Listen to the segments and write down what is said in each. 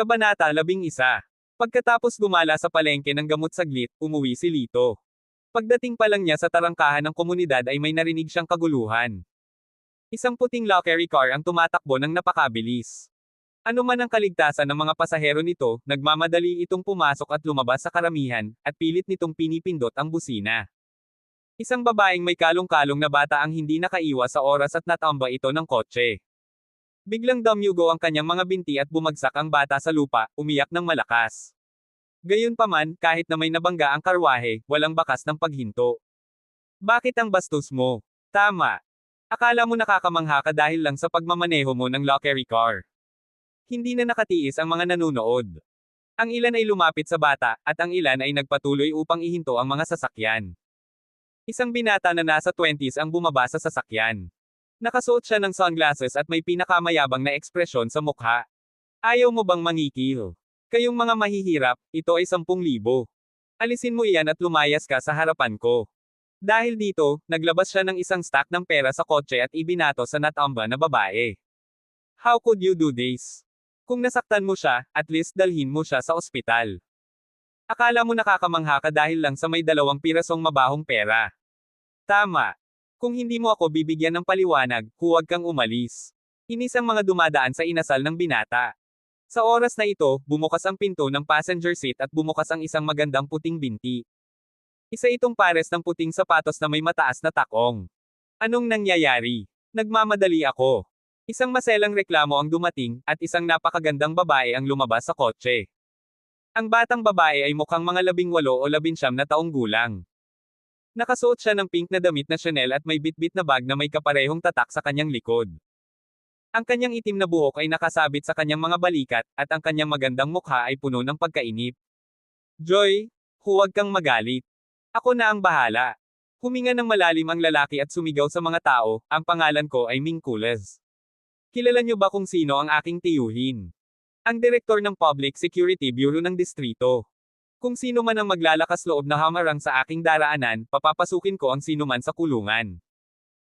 Kabanata 11. Pagkatapos gumala sa palengke ng gamot saglit, umuwi si Lito. Pagdating pa lang niya sa tarangkahan ng komunidad ay may narinig siyang kaguluhan. Isang puting lockery car ang tumatakbo ng napakabilis. Ano man ang kaligtasan ng mga pasahero nito, nagmamadali itong pumasok at lumabas sa karamihan, at pilit nitong pinipindot ang busina. Isang babaeng may kalong-kalong na bata ang hindi nakaiwas sa oras at natamba ito ng kotse. Biglang damyugo ang kanyang mga binti at bumagsak ang bata sa lupa, umiyak ng malakas. Gayunpaman, kahit na may nabangga ang karwahe, walang bakas ng paghinto. Bakit ang bastos mo? Tama. Akala mo nakakamangha ka dahil lang sa pagmamaneho mo ng lockery car. Hindi na nakatiis ang mga nanunood. Ang ilan ay lumapit sa bata, at ang ilan ay nagpatuloy upang ihinto ang mga sasakyan. Isang binata na nasa 20s ang bumaba sa sasakyan. Nakasuot siya ng sunglasses at may pinakamayabang na ekspresyon sa mukha. Ayaw mo bang mangikil? Kayong mga mahihirap, ito ay 10,000. Alisin mo iyan at lumayas ka sa harapan ko. Dahil dito, naglabas siya ng isang stack ng pera sa kotse at ibinato sa natamba na babae. How could you do this? Kung nasaktan mo siya, at least dalhin mo siya sa ospital. Akala mo nakakamangha ka dahil lang sa may 2 pirasong mabahong pera. Tama. Kung hindi mo ako bibigyan ng paliwanag, huwag kang umalis. Inis ang mga dumadaan sa inasal ng binata. Sa oras na ito, bumukas ang pinto ng passenger seat at bumukas ang isang magandang puting binti. Isa itong pares ng puting sapatos na may mataas na takong. Anong nangyayari? Nagmamadali ako. Isang maselang reklamo ang dumating, at isang napakagandang babae ang lumabas sa kotse. Ang batang babae ay mukhang mga 18 o 19 na taong gulang. Nakasuot siya ng pink na damit na Chanel at may bitbit na bag na may kaparehong tatak sa kanyang likod. Ang kanyang itim na buhok ay nakasabit sa kanyang mga balikat, at ang kanyang magandang mukha ay puno ng pagkainip. Joy, huwag kang magalit. Ako na ang bahala. Huminga ng malalim ang lalaki at sumigaw sa mga tao, ang pangalan ko ay Ming Kulez. Kilala niyo ba kung sino ang aking tiyuhin? Ang direktor ng Public Security Bureau ng distrito. Kung sino man ang maglalakas loob na hamarang sa aking daraanan, papapasukin ko ang sino man sa kulungan.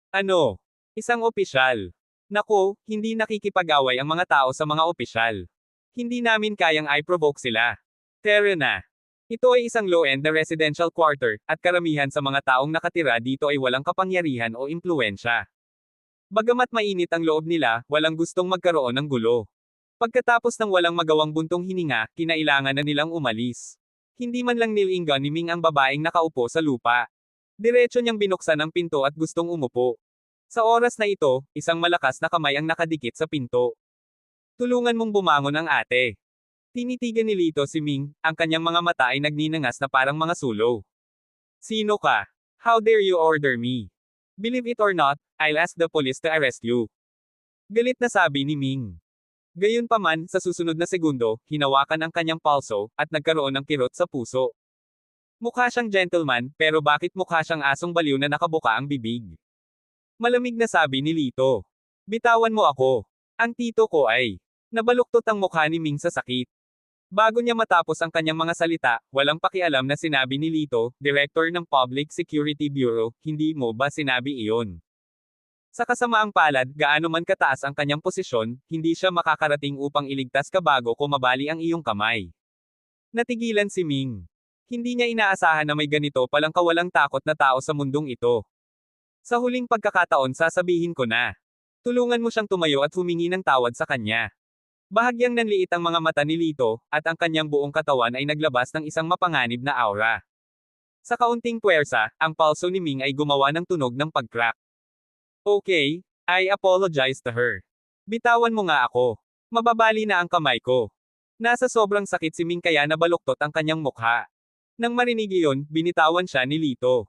Ano? Isang opisyal. Nako, hindi nakikipag-away ang mga tao sa mga opisyal. Hindi namin kayang i-provoke sila. Tara na. Ito ay isang low-end na residential quarter, at karamihan sa mga taong nakatira dito ay walang kapangyarihan o impluensya. Bagamat mainit ang loob nila, walang gustong magkaroon ng gulo. Pagkatapos ng walang magawang buntong hininga, kinailangan na nilang umalis. Hindi man lang nilingan ni Ming ang babaeng nakaupo sa lupa. Diretso niyang binuksan ang pinto at gustong umupo. Sa oras na ito, isang malakas na kamay ang nakadikit sa pinto. Tulungan mong bumangon ang ate. Tinitigan ni Lito si Ming, ang kanyang mga mata ay nagninangas na parang mga sulo. Sino ka? How dare you order me? Believe it or not, I'll ask the police to arrest you. Galit na sabi ni Ming. Gayunpaman, sa susunod na segundo, hinawakan ang kanyang palso, at nagkaroon ng kirot sa puso. Mukha siyang gentleman, pero bakit mukha siyang asong baliw na nakabuka ang bibig? Malamig na sabi ni Lito. Bitawan mo ako. Ang tito ko ay. Nabaluktot ang mukha ni Ming sa sakit. Bago niya matapos ang kanyang mga salita, walang pakialam na sinabi ni Lito, Director ng Public Security Bureau, hindi mo ba sinabi iyon? Sa kasamaang palad, gaano man kataas ang kanyang posisyon, hindi siya makakarating upang iligtas ka bago ko mabali ang iyong kamay. Natigilan si Ming. Hindi niya inaasahan na may ganito palang kawalang takot na tao sa mundong ito. Sa huling pagkakataon sasabihin ko na. Tulungan mo siyang tumayo at humingi ng tawad sa kanya. Bahagyang nanliit ang mga mata ni Lito, at ang kanyang buong katawan ay naglabas ng isang mapanganib na aura. Sa kaunting puwersa, ang palso ni Ming ay gumawa ng tunog ng pag-crack. Okay, I apologize to her. Bitawan mo nga ako. Mababali na ang kamay ko. Nasa sobrang sakit si Ming kaya nabaluktot ang kanyang mukha. Nang marinig iyon, binitawan siya ni Lito.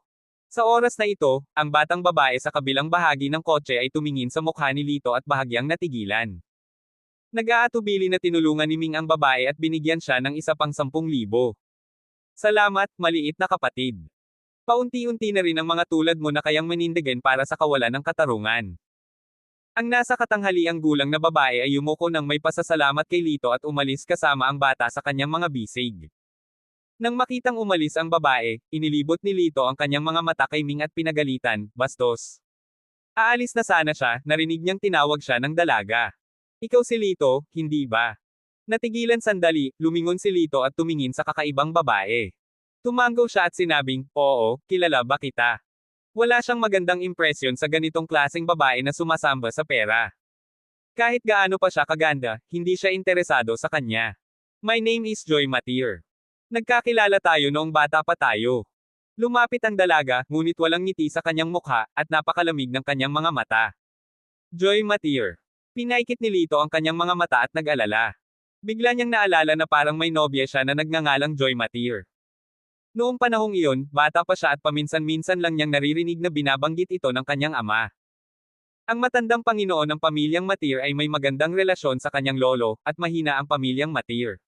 Sa oras na ito, ang batang babae sa kabilang bahagi ng kotse ay tumingin sa mukha ni Lito at bahagyang natigilan. Nag-aatubili na tinulungan ni Ming ang babae at binigyan siya ng isa pang 10,000. Salamat, maliit na kapatid. Paunti-unti na rin ang mga tulad mo na kayang manindigan para sa kawalan ng katarungan. Ang nasa katanghaliang gulang na babae ay yumuko ng may pasasalamat kay Lito at umalis kasama ang bata sa kanyang mga bisig. Nang makitang umalis ang babae, inilibot ni Lito ang kanyang mga mata kay Ming at pinagalitan, bastos. Aalis na sana siya, narinig niyang tinawag siya ng dalaga. Ikaw si Lito, hindi ba? Natigilan sandali, lumingon si Lito at tumingin sa kakaibang babae. Tumango siya at sinabing, oo, kilala ba kita? Wala siyang magandang impresyon sa ganitong klaseng babae na sumasamba sa pera. Kahit gaano pa siya kaganda, hindi siya interesado sa kanya. My name is Joy Matir. Nagkakilala tayo noong bata pa tayo. Lumapit ang dalaga, ngunit walang ngiti sa kanyang mukha, at napakalamig ng kanyang mga mata. Joy Matir. Pinaikit ni Lito ang kanyang mga mata at nag-alala. Bigla niyang naalala na parang may nobya siya na nagngangalang Joy Matir. Noong panahong iyon, bata pa siya at paminsan-minsan lang niyang naririnig na binabanggit ito ng kanyang ama. Ang matandang Panginoon ng pamilyang Matir ay may magandang relasyon sa kanyang lolo, at mahina ang pamilyang Matir.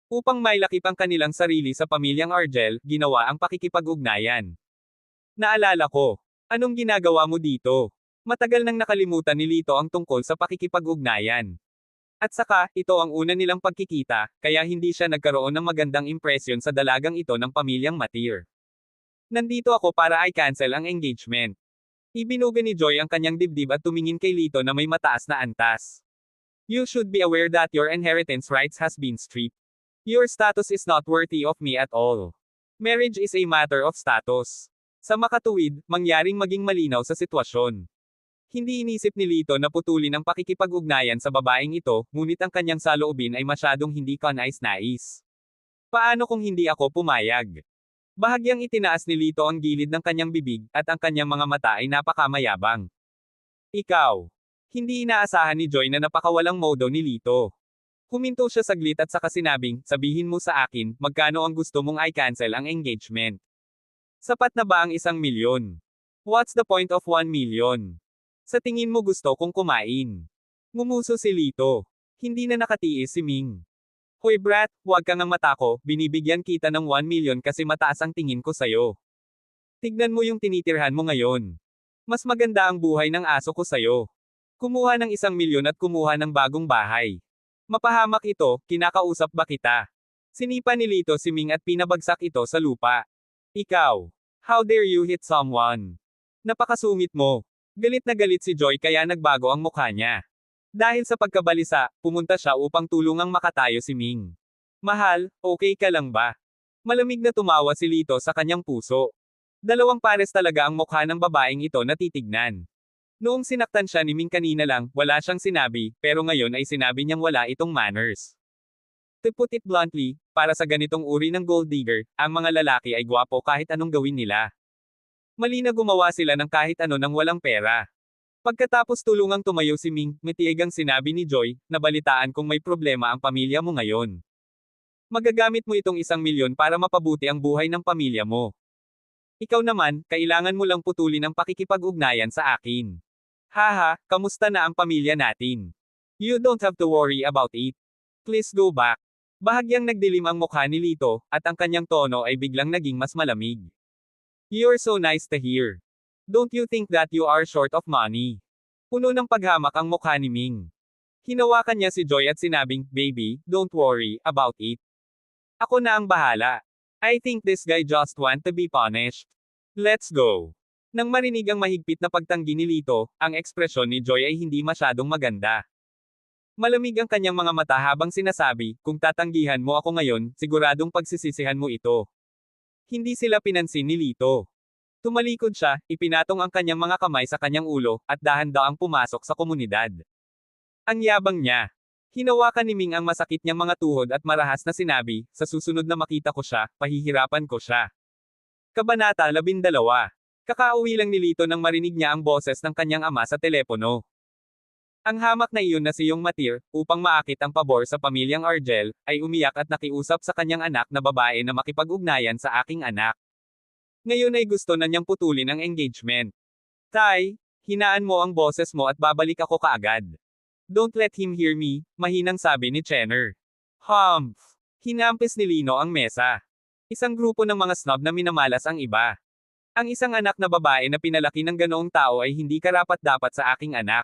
Upang mailakip ang kanilang sarili sa pamilyang Argel, ginawa ang pakikipag-ugnayan. Naalala ko. Anong ginagawa mo dito? Matagal nang nakalimutan ni Lito ang tungkol sa pakikipag-ugnayan. At saka, ito ang una nilang pagkikita, kaya hindi siya nagkaroon ng magandang impresyon sa dalagang ito ng pamilyang Matir. Nandito ako para i-cancel ang engagement. Ibinuga ni Joy ang kanyang dibdib at tumingin kay Lito na may mataas na antas. You should be aware that your inheritance rights has been stripped. Your status is not worthy of me at all. Marriage is a matter of status. Sa makatuwid, mangyaring maging malinaw sa sitwasyon. Hindi inisip ni Lito na putulin ang pakikipag-ugnayan sa babaeng ito, ngunit ang kanyang saloobin ay masyadong hindi kanais-nais. Paano kung hindi ako pumayag? Bahagyang itinaas ni Lito ang gilid ng kanyang bibig, at ang kanyang mga mata ay napakamayabang. Ikaw. Hindi inaasahan ni Joy na napakawalang modo ni Lito. Huminto siya saglit at saka sinabing, sabihin mo sa akin, magkano ang gusto mong i-cancel ang engagement? Sapat na ba ang 1 milyon? What's the point of 1 million? Sa tingin mo gusto kong kumain? Ngumuso si Lito. Hindi na nakatiis si Ming. Hoy brat, huwag kang ang mata ko, binibigyan kita ng 1 million kasi mataas ang tingin ko sayo. Tignan mo yung tinitirhan mo ngayon. Mas maganda ang buhay ng aso ko sayo. Kumuha ng 1 milyon at kumuha ng bagong bahay. Mapahamak ito, kinakausap ba kita? Sinipa ni Lito si Ming at pinabagsak ito sa lupa. Ikaw. How dare you hit someone? Napakasungit mo. Galit na galit si Joy kaya nagbago ang mukha niya. Dahil sa pagkabalisa, pumunta siya upang tulungang makatayo si Ming. Mahal, okay ka lang ba? Malamig na tumawa si Lito sa kanyang puso. Dalawang pares talaga ang mukha ng babaeng ito na titignan. Noong sinaktan siya ni Ming kanina lang, wala siyang sinabi, pero ngayon ay sinabi niyang wala itong manners. To put it bluntly, para sa ganitong uri ng gold digger, ang mga lalaki ay gwapo kahit anong gawin nila. Mali na gumawa sila ng kahit ano nang walang pera. Pagkatapos tulungang tumayo si Ming, matiigang sinabi ni Joy, nabalitaan kung may problema ang pamilya mo ngayon. Magagamit mo itong 1 milyon para mapabuti ang buhay ng pamilya mo. Ikaw naman, kailangan mo lang putulin ang pakikipag-ugnayan sa akin. Haha, kamusta na ang pamilya natin? You don't have to worry about it. Please go back. Bahagyang nagdilim ang mukha ni Lito, at ang kanyang tono ay biglang naging mas malamig. You're so nice to hear. Don't you think that you are short of money? Puno ng paghamak ang mukha ni Ming. Hinawakan niya si Joy at sinabing, baby, don't worry about it. Ako na ang bahala. I think this guy just want to be punished. Let's go. Nang marinig ang mahigpit na pagtanggi ni Lito, ang ekspresyon ni Joy ay hindi masyadong maganda. Malamig ang kanyang mga mata habang sinasabi, kung tatanggihan mo ako ngayon, siguradong pagsisisihan mo ito. Hindi sila pinansin ni Lito. Tumalikod siya, ipinatong ang kanyang mga kamay sa kanyang ulo, at dahan-daang pumasok sa komunidad. Ang yabang niya. Hinawakan ni Ming ang masakit niyang mga tuhod at marahas na sinabi, sa susunod na makita ko siya, pahihirapan ko siya. Kabanata 12. Kakauwi lang ni Lito nang marinig niya ang boses ng kanyang ama sa telepono. Ang hamak na iyon na si Yung Matir, upang maakit ang pabor sa pamilyang Argel, ay umiyak at nakiusap sa kanyang anak na babae na makipag-ugnayan sa aking anak. Ngayon ay gusto na niyang putulin ang engagement. Tay, hinaan mo ang boses mo at babalik ako kaagad. Don't let him hear me, mahinang sabi ni Chenner. Humph! Hinampis ni Lino ang mesa. Isang grupo ng mga snob na minamalas ang iba. Ang isang anak na babae na pinalaki ng ganoong tao ay hindi karapat-dapat sa aking anak.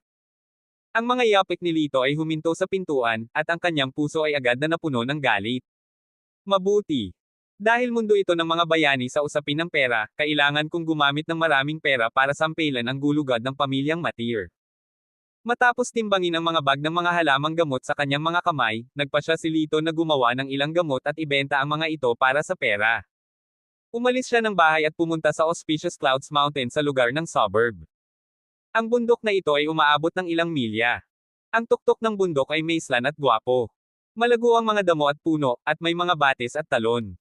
Ang mga yapik ni Lito ay huminto sa pintuan, at ang kanyang puso ay agad na napuno ng galit. Mabuti. Dahil mundo ito ng mga bayani sa usapin ng pera, kailangan kong gumamit ng maraming pera para sampelan ang gulugad ng pamilyang Matir. Matapos timbangin ang mga bag ng mga halamang gamot sa kanyang mga kamay, nagpasya si Lito na gumawa ng ilang gamot at ibenta ang mga ito para sa pera. Umalis siya ng bahay at pumunta sa Auspicious Clouds Mountain sa lugar ng suburb. Ang bundok na ito ay umaabot ng ilang milya. Ang tuktok ng bundok ay maislan at gwapo. Malago ang mga damo at puno, at may mga batis at talon.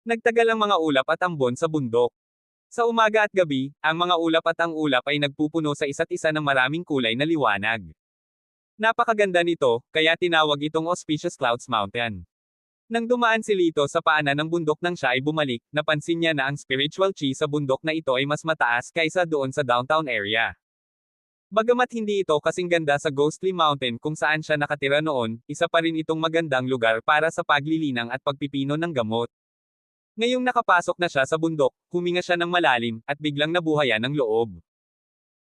Nagtagal ang mga ulap at ambon sa bundok. Sa umaga at gabi, ang mga ulap at ang ulap ay nagpupuno sa isa't isa ng maraming kulay na liwanag. Napakaganda nito, kaya tinawag itong Auspicious Clouds Mountain. Nang dumaan si Lito sa paanan ng bundok nang siya ay bumalik, napansin niya na ang spiritual chi sa bundok na ito ay mas mataas kaysa doon sa downtown area. Bagamat hindi ito kasing ganda sa Ghostly Mountain kung saan siya nakatira noon, isa pa rin itong magandang lugar para sa paglilinang at pagpipino ng gamot. Ngayong nakapasok na siya sa bundok, huminga siya ng malalim, at biglang nabuhayan ng loob.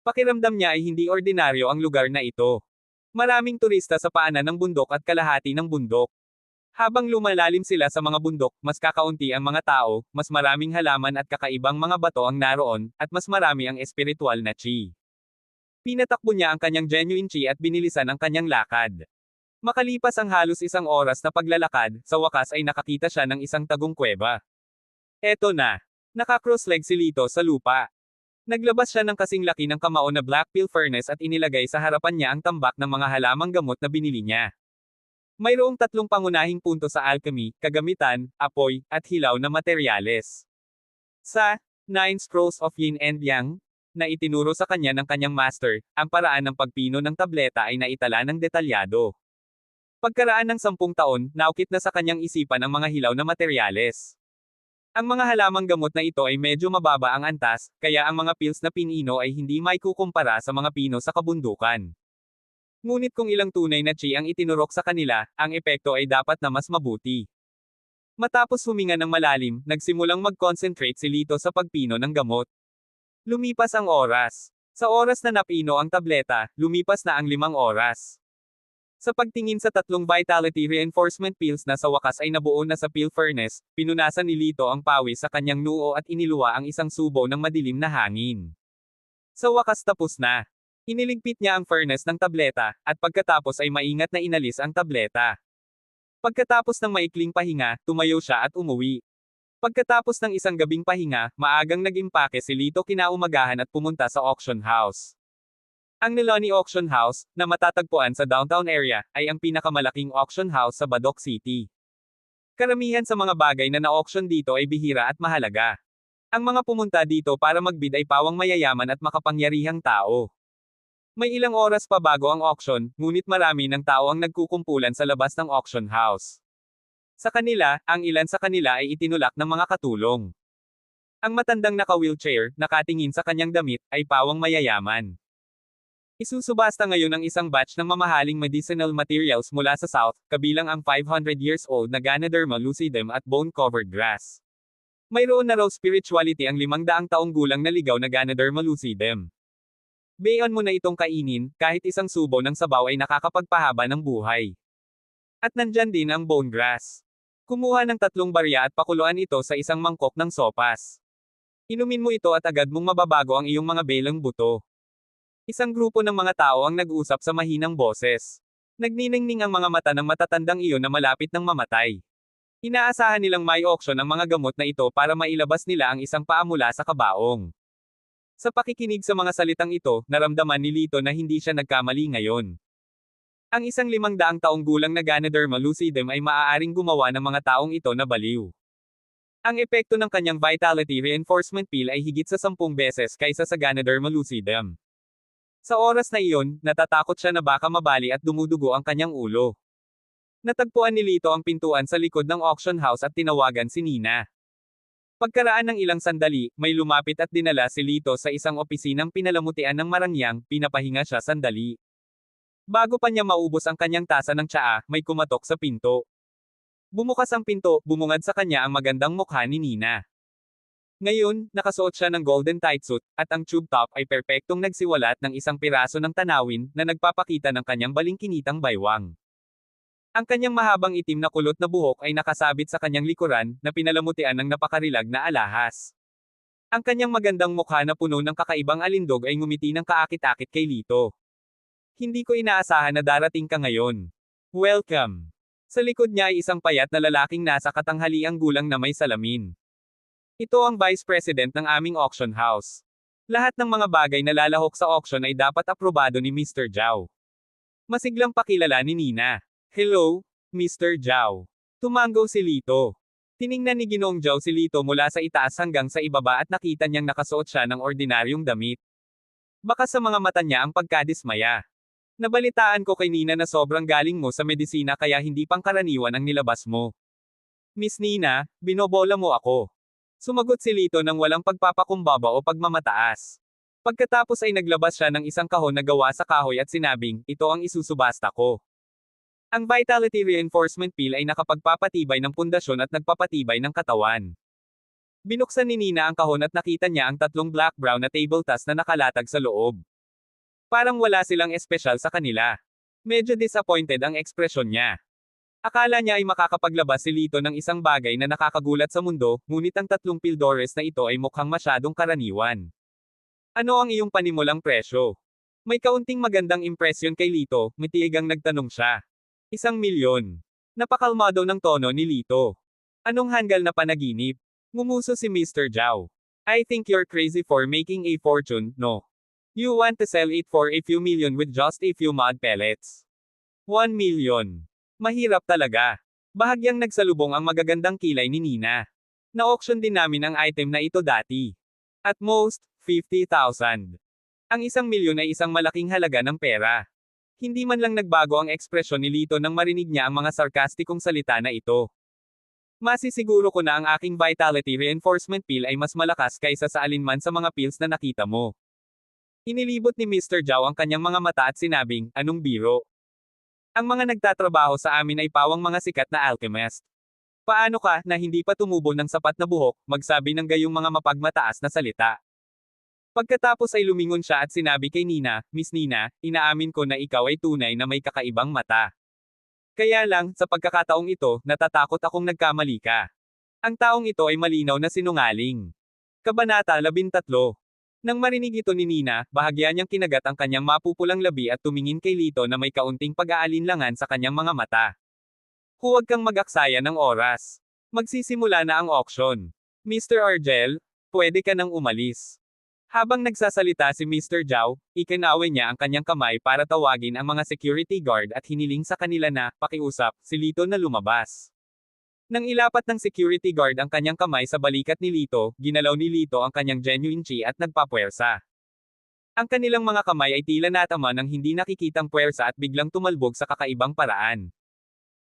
Pakiramdam niya ay hindi ordinaryo ang lugar na ito. Maraming turista sa paanan ng bundok at kalahati ng bundok. Habang lumalalim sila sa mga bundok, mas kakaunti ang mga tao, mas maraming halaman at kakaibang mga bato ang naroon, at mas marami ang espiritual na chi. Pinatakbo niya ang kanyang genuine chi at binilisan ang kanyang lakad. Makalipas ang halos isang oras na paglalakad, sa wakas ay nakakita siya ng isang tagong kuweba. Eto na. Naka-cross-leg si Lito sa lupa. Naglabas siya ng kasing laki ng kamao na black pill furnace at inilagay sa harapan niya ang tambak ng mga halamang gamot na binili niya. Mayroong tatlong pangunahing punto sa alchemy, kagamitan, apoy, at hilaw na materyales. Sa Nine Scrolls of Yin and Yang, na itinuro sa kanya ng kanyang master, ang paraan ng pagpino ng tableta ay naitala ng detalyado. Pagkaraan ng 10 taon, naukit na sa kanyang isipan ang mga hilaw na materyales. Ang mga halamang gamot na ito ay medyo mababa ang antas, kaya ang mga pills na pinino ay hindi maikukumpara sa mga pino sa kabundukan. Ngunit kung ilang tunay na chi ang itinurok sa kanila, ang epekto ay dapat na mas mabuti. Matapos huminga ng malalim, nagsimulang mag-concentrate si Lito sa pagpino ng gamot. Lumipas ang oras. Sa oras na napino ang tableta, lumipas na ang 5 oras. Sa pagtingin sa tatlong vitality reinforcement pills na sa wakas ay nabuo na sa pill furnace, pinunasan ni Lito ang pawis sa kanyang noo at iniluwa ang isang subo ng madilim na hangin. Sa wakas tapos na. Iniligpit niya ang furnace ng tableta, at pagkatapos ay maingat na inalis ang tableta. Pagkatapos ng maikling pahinga, tumayo siya at umuwi. Pagkatapos ng isang gabing pahinga, maagang nag-impake si Lito kinaumagahan at pumunta sa auction house. Ang Nilani Auction House, na matatagpuan sa downtown area, ay ang pinakamalaking auction house sa Badoc City. Karamihan sa mga bagay na na-auction dito ay bihira at mahalaga. Ang mga pumunta dito para magbid ay pawang mayayaman at makapangyarihang tao. May ilang oras pa bago ang auction, ngunit marami ng tao ang nagkukumpulan sa labas ng auction house. Sa kanila, ang ilan sa kanila ay itinulak ng mga katulong. Ang matandang naka-wheelchair, nakatingin sa kanyang damit, ay pawang mayayaman. Isusubasta ngayon ang isang batch ng mamahaling medicinal materials mula sa South, kabilang ang 500 years old na Ganoderma lucidum at bone-covered grass. Mayroon na raw spirituality ang 500 taong gulang na ligaw na Ganoderma lucidum. Bayon mo na itong kainin, kahit isang subo ng sabaw ay nakakapagpahaba ng buhay. At nandyan din ang bone grass. Kumuha ng 3 barya at pakuluan ito sa isang mangkok ng sopas. Inumin mo ito at agad mong mababago ang iyong mga belang buto. Isang grupo ng mga tao ang nag-usap sa mahinang boses. Nagniningning ang mga mata ng matatandang iyon na malapit ng mamatay. Inaasahan nilang may auction ang mga gamot na ito para mailabas nila ang isang paa mula sa kabaong. Sa pakikinig sa mga salitang ito, naramdaman ni Lito na hindi siya nagkamali ngayon. Ang isang 500 taong gulang na Ganoderma lucidum ay maaaring gumawa ng mga taong ito na baliw. Ang epekto ng kanyang vitality reinforcement pill ay higit sa 10 beses kaysa sa Ganoderma lucidum. Sa oras na iyon, natatakot siya na baka mabali at dumudugo ang kanyang ulo. Natagpuan ni Lito ang pintuan sa likod ng auction house at tinawagan si Nina. Pagkaraan ng ilang sandali, may lumapit at dinala si Lito sa isang opisinang pinalamutian ng marangyang, pinapahinga siya sandali. Bago pa niya maubos ang kanyang tasa ng tsaa, may kumatok sa pinto. Bumukas ang pinto, bumungad sa kanya ang magandang mukha ni Nina. Ngayon, nakasuot siya ng golden tight suit, at ang tube top ay perpektong nagsiwalat ng isang piraso ng tanawin, na nagpapakita ng kanyang balingkinitang baywang. Ang kanyang mahabang itim na kulot na buhok ay nakasabit sa kanyang likuran, na pinalamutian ng napakarilag na alahas. Ang kanyang magandang mukha na puno ng kakaibang alindog ay ngumiti ng kaakit-akit kay Lito. Hindi ko inaasahan na darating ka ngayon. Welcome. Sa likod niya ay isang payat na lalaking nasa katanghaliang gulang na may salamin. Ito ang Vice President ng aming auction house. Lahat ng mga bagay na lalahok sa auction ay dapat aprobado ni Mr. Zhao. Masiglang pakilala ni Nina. Hello, Mr. Zhao. Tumango si Lito. Tiningnan ni Ginoong Zhao si Lito mula sa itaas hanggang sa ibaba at nakita niyang nakasuot siya ng ordinaryong damit. Baka sa mga mata niya ang pagkadismaya. Nabalitaan ko kay Nina na sobrang galing mo sa medisina kaya hindi pangkaraniwan ang nilabas mo. Miss Nina, binobola mo ako. Sumagot si Lito nang walang pagpapakumbaba o pagmamataas. Pagkatapos ay naglabas siya ng isang kahon na gawa sa kahoy at sinabing, ito ang isusubasta ko. Ang Vitality Reinforcement Pill ay nakapagpapatibay ng pundasyon at nagpapatibay ng katawan. Binuksan ni Nina ang kahon at nakita niya ang tatlong black-brown na table tas na nakalatag sa loob. Parang wala silang espesyal sa kanila. Medyo disappointed ang ekspresyon niya. Akala niya ay makakapaglabas si Lito ng isang bagay na nakakagulat sa mundo, ngunit ang tatlong pildores na ito ay mukhang masyadong karaniwan. Ano ang iyong panimulang presyo? May kaunting magandang impresyon kay Lito, matiigang nagtanong siya. 1,000,000. Napakalmado ng tono ni Lito. Anong hanggal na panaginip? Ngumuso si Mr. Zhao. I think you're crazy for making a fortune, no? You want to sell it for a few million with just a few mud pellets. 1,000,000. Mahirap talaga. Bahagyang nagsalubong ang magagandang kilay ni Nina. Na-auction din namin ang item na ito dati. At most, 50,000. Ang 1,000,000 ay isang malaking halaga ng pera. Hindi man lang nagbago ang ekspresyon ni Lito nang marinig niya ang mga sarkastikong salita na ito. Masisiguro ko na ang aking Vitality Reinforcement Pill ay mas malakas kaysa sa alinman sa mga pills na nakita mo. Inilibot ni Mr. Zhao ang kanyang mga mata at sinabing, anong biro? Ang mga nagtatrabaho sa amin ay pawang mga sikat na alchemist. Paano ka, na hindi pa tumubo ng sapat na buhok, magsabi ng gayong mga mapagmataas na salita? Pagkatapos ay lumingon siya at sinabi kay Nina, Miss Nina, inaamin ko na ikaw ay tunay na may kakaibang mata. Kaya lang, sa pagkakataong ito, natatakot akong nagkamali ka. Ang taong ito ay malinaw na sinungaling. Kabanata 13. Nang marinig ito ni Nina, bahagya niyang kinagat ang kanyang mapupulang labi at tumingin kay Lito na may kaunting pag-aalinlangan sa kanyang mga mata. Huwag kang mag-aksaya ng oras. Magsisimula na ang auction. Mr. Argel, pwede ka nang umalis. Habang nagsasalita si Mr. Zhao, ikinawe niya ang kanyang kamay para tawagin ang mga security guard at hiniling sa kanila na, pakiusap, si Lito na lumabas. Nang ilapat ng security guard ang kanyang kamay sa balikat ni Lito, ginalaw ni Lito ang kanyang genuine chi at nagpapuwersa. Ang kanilang mga kamay ay tila natama ng hindi nakikitang puwersa at biglang tumalbog sa kakaibang paraan.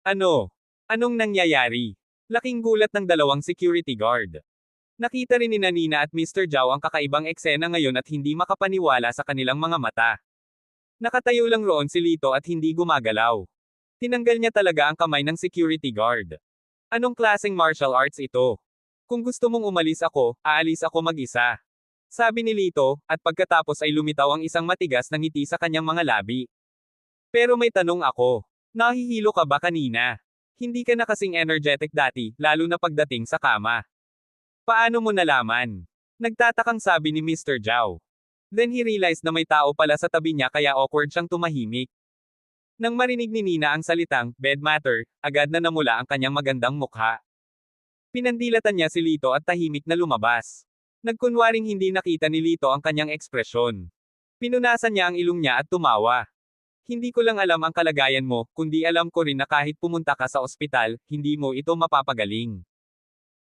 Ano? Anong nangyayari? Laking gulat ng dalawang security guard. Nakita rin ni Nina at Mr. Zhao ang kakaibang eksena ngayon at hindi makapaniwala sa kanilang mga mata. Nakatayo lang roon si Lito at hindi gumagalaw. Tinanggal niya talaga ang kamay ng security guard. Anong klaseng martial arts ito? Kung gusto mong umalis ako, aalis ako mag-isa. Sabi ni Lito, at pagkatapos ay lumitaw ang isang matigas na ngiti sa kanyang mga labi. Pero may tanong ako. Nahihilo ka ba kanina? Hindi ka na kasing energetic dati, lalo na pagdating sa kama. Paano mo nalaman? Nagtatakang sabi ni Mr. Zhao. Then he realized na may tao pala sa tabi niya kaya awkward siyang tumahimik. Nang marinig ni Nina ang salitang, bed matter, agad na namula ang kanyang magandang mukha. Pinandilatan niya si Lito at tahimik na lumabas. Nagkunwaring hindi nakita ni Lito ang kanyang ekspresyon. Pinunasan niya ang ilong niya at tumawa. Hindi ko lang alam ang kalagayan mo, kundi alam ko rin na kahit pumunta ka sa ospital, hindi mo ito mapapagaling.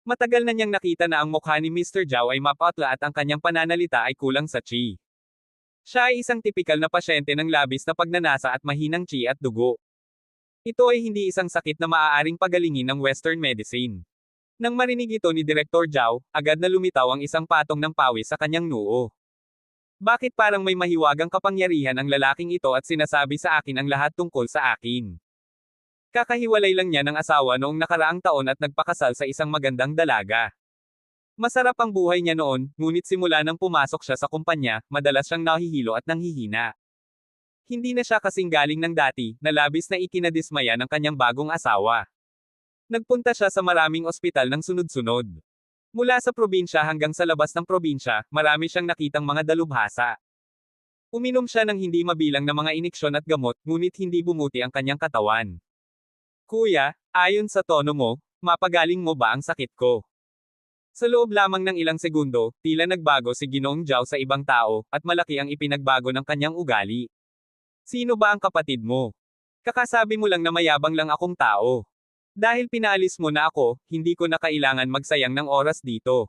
Matagal na niyang nakita na ang mukha ni Mr. Zhao ay mapatla at ang kanyang pananalita ay kulang sa chi. Siya ay isang tipikal na pasyente ng labis na pagnanasa at mahinang chi at dugo. Ito ay hindi isang sakit na maaaring pagalingin ng Western medicine. Nang marinig ito ni Direktor Zhao, agad na lumitaw ang isang patong ng pawis sa kanyang noo. Bakit parang may mahiwagang kapangyarihan ang lalaking ito at sinasabi sa akin ang lahat tungkol sa akin? Kakahiwalay lang niya ng asawa noong nakaraang taon at nagpakasal sa isang magandang dalaga. Masarap ang buhay niya noon, ngunit simula nang pumasok siya sa kumpanya, madalas siyang nahihilo at nanghihina. Hindi na siya kasing galing ng dati, na labis na ikinadismaya ng kanyang bagong asawa. Nagpunta siya sa maraming ospital ng sunod-sunod. Mula sa probinsya hanggang sa labas ng probinsya, marami siyang nakitang mga dalubhasa. Uminom siya ng hindi mabilang na mga iniksyon at gamot, ngunit hindi bumuti ang kanyang katawan. Kuya, ayon sa tono mo, mapagaling mo ba ang sakit ko? Sa loob lamang ng ilang segundo, tila nagbago si Ginoong Zhao sa ibang tao, at malaki ang ipinagbago ng kanyang ugali. Sino ba ang kapatid mo? Kakasabi mo lang na mayabang lang akong tao. Dahil pinaalis mo na ako, hindi ko na kailangan magsayang ng oras dito.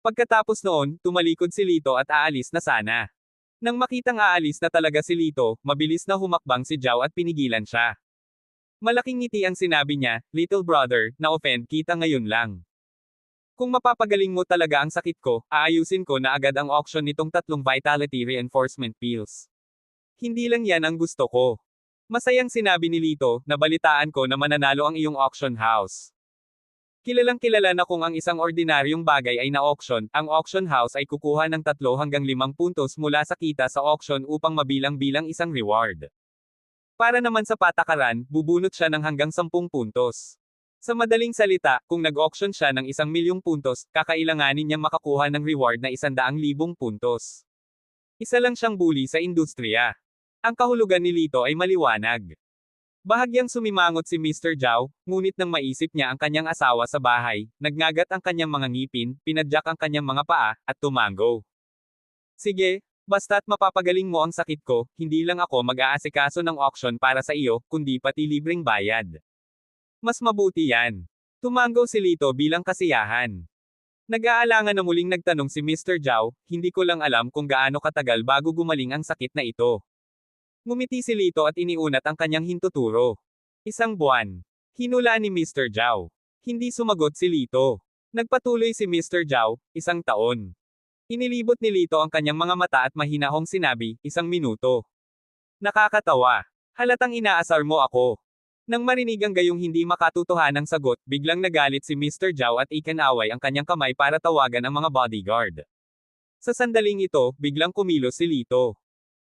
Pagkatapos noon, tumalikod si Lito at aalis na sana. Nang makitang aalis na talaga si Lito, mabilis na humakbang si Zhao at pinigilan siya. Malaking ngiti ang sinabi niya, "Little brother, na-offend kita ngayon lang. Kung mapapagaling mo talaga ang sakit ko, aayusin ko na agad ang auction nitong 3 Vitality Reinforcement Pills. Hindi lang yan ang gusto ko." Masayang sinabi ni Lito, "Nabalitaan ko na mananalo ang iyong auction house. Kilalang kilala na kung ang isang ordinaryong bagay ay na-auction, ang auction house ay kukuha ng 3 hanggang 5 puntos mula sa kita sa auction upang mabilang-bilang isang reward. Para naman sa patakaran, bubunot siya ng hanggang 10 puntos. Sa madaling salita, kung nag-auction siya ng 1,000,000 puntos, kakailanganin niyang makakuha ng reward na 100,000 puntos. Isa lang siyang bully sa industriya. Ang kahulugan ni Lito ay maliwanag. Bahagyang sumimangot si Mr. Zhao, ngunit nang maisip niya ang kanyang asawa sa bahay, nagngagat ang kanyang mga ngipin, pinadyak ang kanyang mga paa, at tumango. "Sige, basta't mapapagaling mo ang sakit ko, hindi lang ako mag-aasikaso ng auction para sa iyo, kundi pati libreng bayad." "Mas mabuti yan." Tumango si Lito bilang kasiyahan. Nag-aalangan na muling nagtanong si Mr. Zhao, "Hindi ko lang alam kung gaano katagal bago gumaling ang sakit na ito." Ngumiti si Lito at iniunat ang kanyang hintuturo. "1 buwan." Hinulaan ni Mr. Zhao. Hindi sumagot si Lito. Nagpatuloy si Mr. Zhao, 1 taon. Inilibot ni Lito ang kanyang mga mata at mahinahong sinabi, 1 minuto. "Nakakatawa. Halatang inaasar mo ako." Nang marinig ang gayong hindi makatutuhanang sagot, biglang nagalit si Mr. Zhao at ikinaway ang kanyang kamay para tawagan ang mga bodyguard. Sa sandaling ito, biglang kumilos si Lito.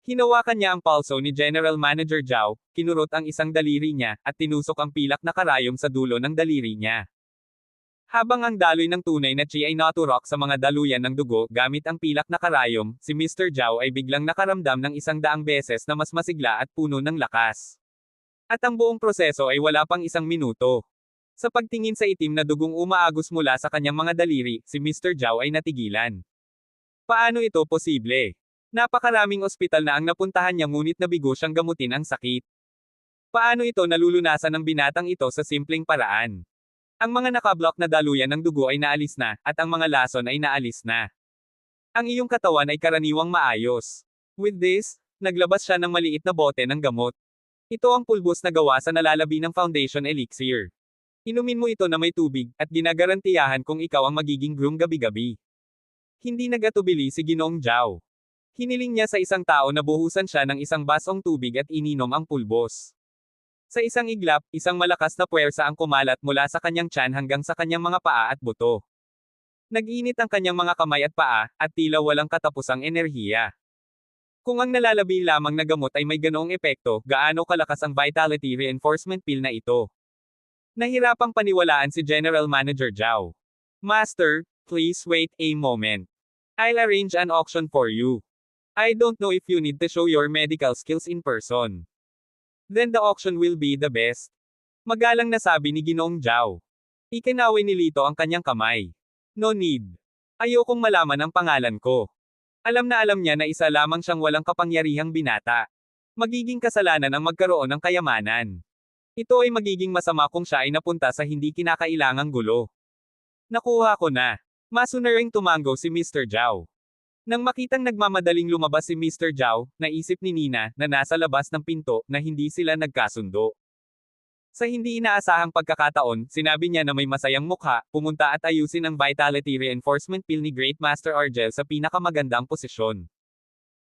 Hinawakan niya ang palso ni General Manager Zhao, kinurot ang isang daliri niya, at tinusok ang pilak na karayom sa dulo ng daliri niya. Habang ang daloy ng tunay na chi ay naturok sa mga daluyan ng dugo gamit ang pilak na karayom, si Mr. Zhao ay biglang nakaramdam ng 100 beses na mas masigla at puno ng lakas. At ang buong proseso ay wala pang 1 minuto. Sa pagtingin sa itim na dugong umaagos mula sa kanyang mga daliri, si Mr. Zhao ay natigilan. Paano ito posible? Napakaraming ospital na ang napuntahan niya ngunit nabigo siyang gamutin ang sakit. Paano ito nalulunasan ng binatang ito sa simpleng paraan? Ang mga nakablock na daluyan ng dugo ay naalis na, at ang mga lason ay naalis na. Ang iyong katawan ay karaniwang maayos. With this, naglabas siya ng maliit na bote ng gamot. Ito ang pulbos na gawa sa nalalabi ng Foundation Elixir. Inumin mo ito na may tubig, at ginagarantiyahan kung ikaw ang magiging groom gabi-gabi. Hindi nagatubili si Ginoong Zhao. Hiniling niya sa isang tao na buhusan siya ng 1 basong tubig at ininom ang pulbos. Sa isang iglap, isang malakas na puwersa ang kumalat mula sa kanyang tiyan hanggang sa kanyang mga paa at buto. Nag-init ang kanyang mga kamay at paa, at tila walang katapusang enerhiya. Kung ang nalalabi lamang na gamot ay may ganoong epekto, gaano kalakas ang Vitality Reinforcement Pill na ito? Nahirapang paniwalaan si General Manager Zhao. "Master, please wait a moment. I'll arrange an auction for you. I don't know if you need to show your medical skills in person. Then the auction will be the best." Magalang na sabi ni Ginoong Zhao. Ikinaway ni Lito ang kanyang kamay. "No need. Ayokong malaman ang pangalan ko." Alam na alam niya na isa lamang siyang walang kapangyarihang binata. Magiging kasalanan ang magkaroon ng kayamanan. Ito ay magiging masama kung siya ay napunta sa hindi kinakailangang gulo. "Nakuha ko na." Masunaring tumango si Mr. Zhao. Nang makitang nagmamadaling lumabas si Mr. Zhao, naisip ni Nina, na nasa labas ng pinto, na hindi sila nagkasundo. Sa hindi inaasahang pagkakataon, sinabi niya na may masayang mukha, pumunta at ayusin ang Vitality Reinforcement Pill ni Great Master Argel sa pinakamagandang posisyon.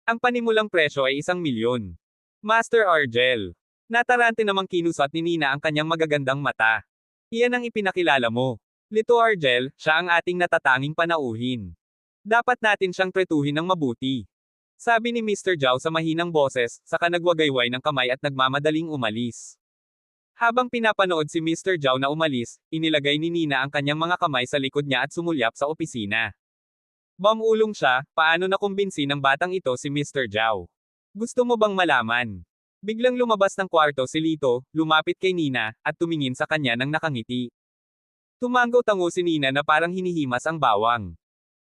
Ang panimulang presyo ay 1,000,000. "Master Argel." Natarante namang kinusat ni Nina ang kanyang magagandang mata. "Iyan ang ipinakilala mo. Lito Argel, siya ang ating natatanging panauhin. Dapat natin siyang tretuhin ng mabuti." Sabi ni Mr. Zhao sa mahinang boses, saka nagwagayway ng kamay at nagmamadaling umalis. Habang pinapanood si Mr. Zhao na umalis, inilagay ni Nina ang kanyang mga kamay sa likod niya at sumulyap sa opisina. Bumulong siya, paano nakumbinsi ng batang ito si Mr. Zhao? Gusto mo bang malaman? Biglang lumabas ng kwarto si Lito, lumapit kay Nina, at tumingin sa kanya ng nakangiti. Tumango-tango si Nina na parang hinihimas ang bawang.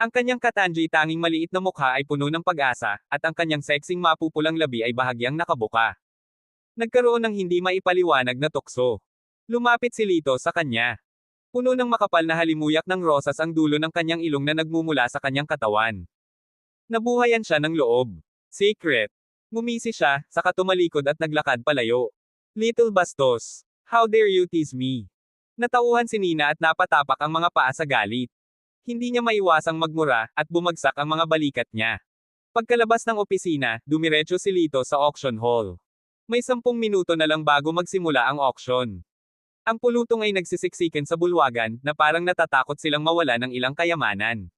Ang kanyang katanji tanging maliit na mukha ay puno ng pag-asa, at ang kanyang sexing mapupulang labi ay bahagyang nakabuka. Nagkaroon ng hindi maipaliwanag na tukso. Lumapit si Lito sa kanya. Puno ng makapal na halimuyak ng rosas ang dulo ng kanyang ilong na nagmumula sa kanyang katawan. Nabuhayan siya ng loob. Secret. Ngumisi siya, saka tumalikod at naglakad palayo. Little bastos. How dare you tease me? Natauhan si Nina at napatapak ang mga paa sa galit. Hindi niya maiwasang magmura, at bumagsak ang mga balikat niya. Pagkalabas ng opisina, dumiretso si Lito sa auction hall. May 10 minuto na lang bago magsimula ang auction. Ang pulutong ay nagsisiksikan sa bulwagan, na parang natatakot silang mawala ng ilang kayamanan.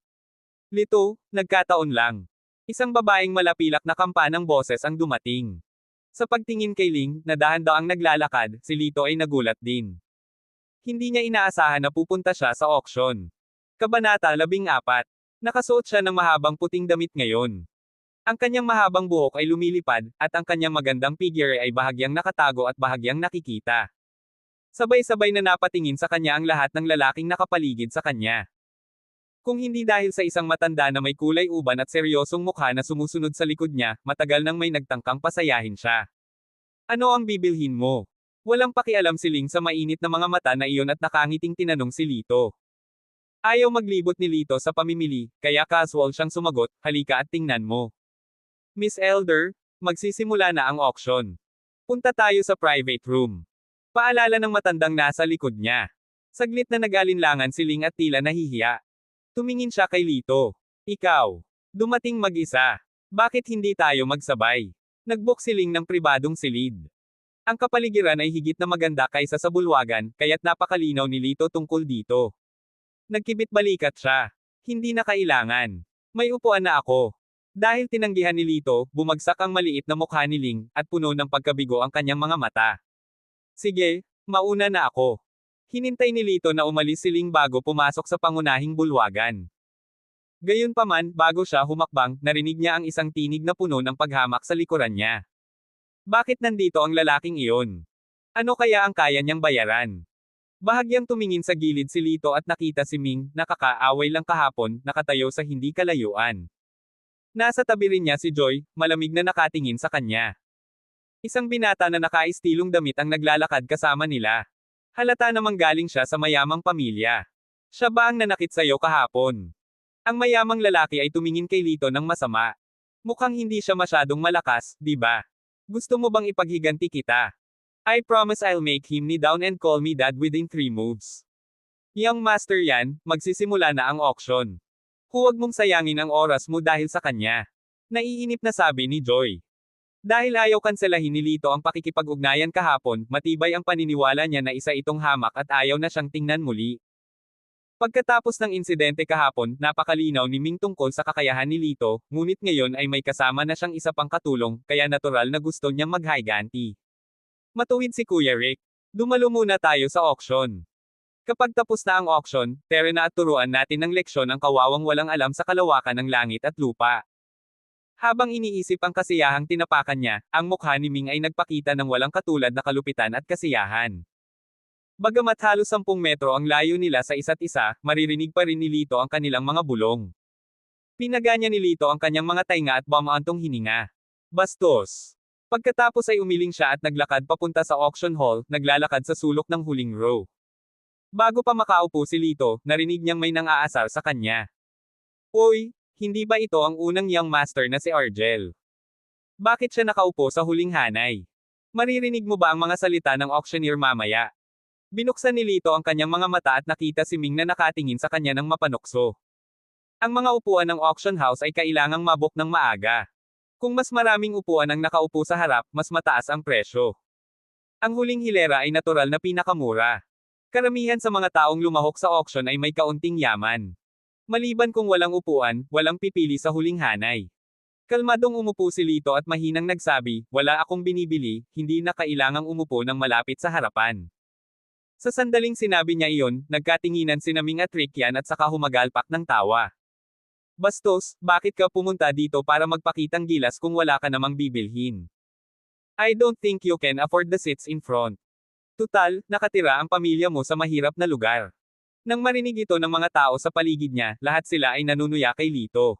Lito, nagkataon lang. Isang babaeng malapilak na kampanang boses ang dumating. Sa pagtingin kay Ling, na dahan-daang naglalakad, si Lito ay nagulat din. Hindi niya inaasahan na pupunta siya sa auction. Kabanata 14. Nakasuot siya ng mahabang puting damit ngayon. Ang kanyang mahabang buhok ay lumilipad, at ang kanyang magandang figure ay bahagyang nakatago at bahagyang nakikita. Sabay-sabay na napatingin sa kanya ang lahat ng lalaking nakapaligid sa kanya. Kung hindi dahil sa isang matanda na may kulay uban at seryosong mukha na sumusunod sa likod niya, matagal nang may nagtangkang pasayahin siya. Ano ang bibilhin mo? Walang pakialam si Ling sa mainit na mga mata na iyon at nakangiting tinanong si Lito. Ayaw maglibot ni Lito sa pamimili, kaya casual siyang sumagot, halika at tingnan mo. Miss Elder, magsisimula na ang auction. Punta tayo sa private room. Paalala ng matandang nasa likod niya. Saglit na nag-alinlangan si Ling at tila nahihiya. Tumingin siya kay Lito. Ikaw. Dumating mag-isa. Bakit hindi tayo magsabay? Nagbook si Ling ng pribadong silid. Ang kapaligiran ay higit na maganda kaysa sa bulwagan, kaya't napakalinaw ni Lito tungkol dito. Nagkibit balikat siya. Hindi na kailangan. May upuan na ako. Dahil tinanggihan ni Lito, bumagsak ang maliit na mukha ni Ling, at puno ng pagkabigo ang kanyang mga mata. Sige, mauna na ako. Hinintay ni Lito na umalis si Ling bago pumasok sa pangunahing bulwagan. Gayunpaman, bago siya humakbang, narinig niya ang isang tinig na puno ng paghamak sa likuran niya. Bakit nandito ang lalaking iyon? Ano kaya ang kaya niyang bayaran? Bahagyang tumingin sa gilid si Lito at nakita si Ming, nakakaaway lang kahapon, nakatayo sa hindi kalayuan. Nasa tabi rin niya si Joy, malamig na nakatingin sa kanya. Isang binata na nakaistilong damit ang naglalakad kasama nila. Halata namang galing siya sa mayamang pamilya. Siya ba ang nanakit sa'yo kahapon? Ang mayamang lalaki ay tumingin kay Lito ng masama. Mukhang hindi siya masyadong malakas, di ba? Gusto mo bang ipaghiganti kita? I promise I'll make him kneel down and call me dad within 3 moves. Young master yan, magsisimula na ang auction. Huwag mong sayangin ang oras mo dahil sa kanya. Naiinip na sabi ni Joy. Dahil ayaw kanselahin ni Lito ang pakikipag-ugnayan kahapon, matibay ang paniniwala niya na isa itong hamak at ayaw na siyang tingnan muli. Pagkatapos ng insidente kahapon, napakalinaw ni Ming tungkol sa kakayahan ni Lito, ngunit ngayon ay may kasama na siyang isa pang katulong, kaya natural na gusto niyang maghiganti. Matuwid si Kuya Rick. Dumalo muna tayo sa auction. Kapag tapos na ang auction, tere na at turuan natin ng leksyon ang kawawang walang alam sa kalawakan ng langit at lupa. Habang iniisip ang kasiyahang tinapakan niya, ang mukha ni Ming ay nagpakita ng walang katulad na kalupitan at kasiyahan. Bagamat halos 10 metro ang layo nila sa isa't isa, maririnig pa rin ni Lito ang kanilang mga bulong. Pinaganya ni Lito ang kanyang mga tainga at bumaantong hininga. Bastos. Pagkatapos ay umiling siya at naglakad papunta sa auction hall, naglalakad sa sulok ng huling row. Bago pa makaupo si Lito, narinig niyang may nang-aasar sa kanya. Uy! Hindi ba ito ang unang young master na si Argel? Bakit siya nakaupo sa huling hanay? Maririnig mo ba ang mga salita ng auctioneer mamaya? Binuksan ni Lito ang kanyang mga mata at nakita si Ming na nakatingin sa kanya ng mapanukso. Ang mga upuan ng auction house ay kailangang mabook ng maaga. Kung mas maraming upuan ang nakaupo sa harap, mas mataas ang presyo. Ang huling hilera ay natural na pinakamura. Karamihan sa mga taong lumahok sa auction ay may kaunting yaman. Maliban kung walang upuan, walang pipili sa huling hanay. Kalmadong umupo si Lito at mahinang nagsabi, wala akong binibili, hindi na kailangang umupo ng malapit sa harapan. Sa sandaling sinabi niya iyon, nagkatinginan sina Ming at Rick yan at saka humagalpak ng tawa. Bastos, bakit ka pumunta dito para magpakitang gilas kung wala ka namang bibilhin? I don't think you can afford the seats in front. Tutal, nakatira ang pamilya mo sa mahirap na lugar. Nang marinig ito ng mga tao sa paligid niya, lahat sila ay nanunuya kay Lito.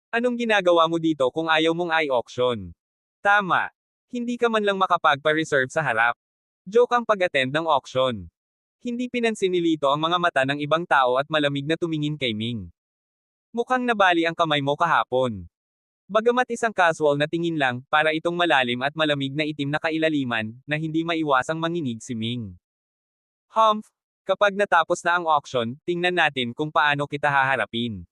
Anong ginagawa mo dito kung ayaw mong i-auction? Tama. Hindi ka man lang makapagpa-reserve sa harap. Joke ang pag-attend ng auction. Hindi pinansin ni Lito ang mga mata ng ibang tao at malamig na tumingin kay Ming. Mukhang nabali ang kamay mo kahapon. Bagamat isang casual na tingin lang, para itong malalim at malamig na itim na kailaliman, na hindi maiwasang manginig si Ming. Humph, kapag natapos na ang auction, tingnan natin kung paano kita haharapin.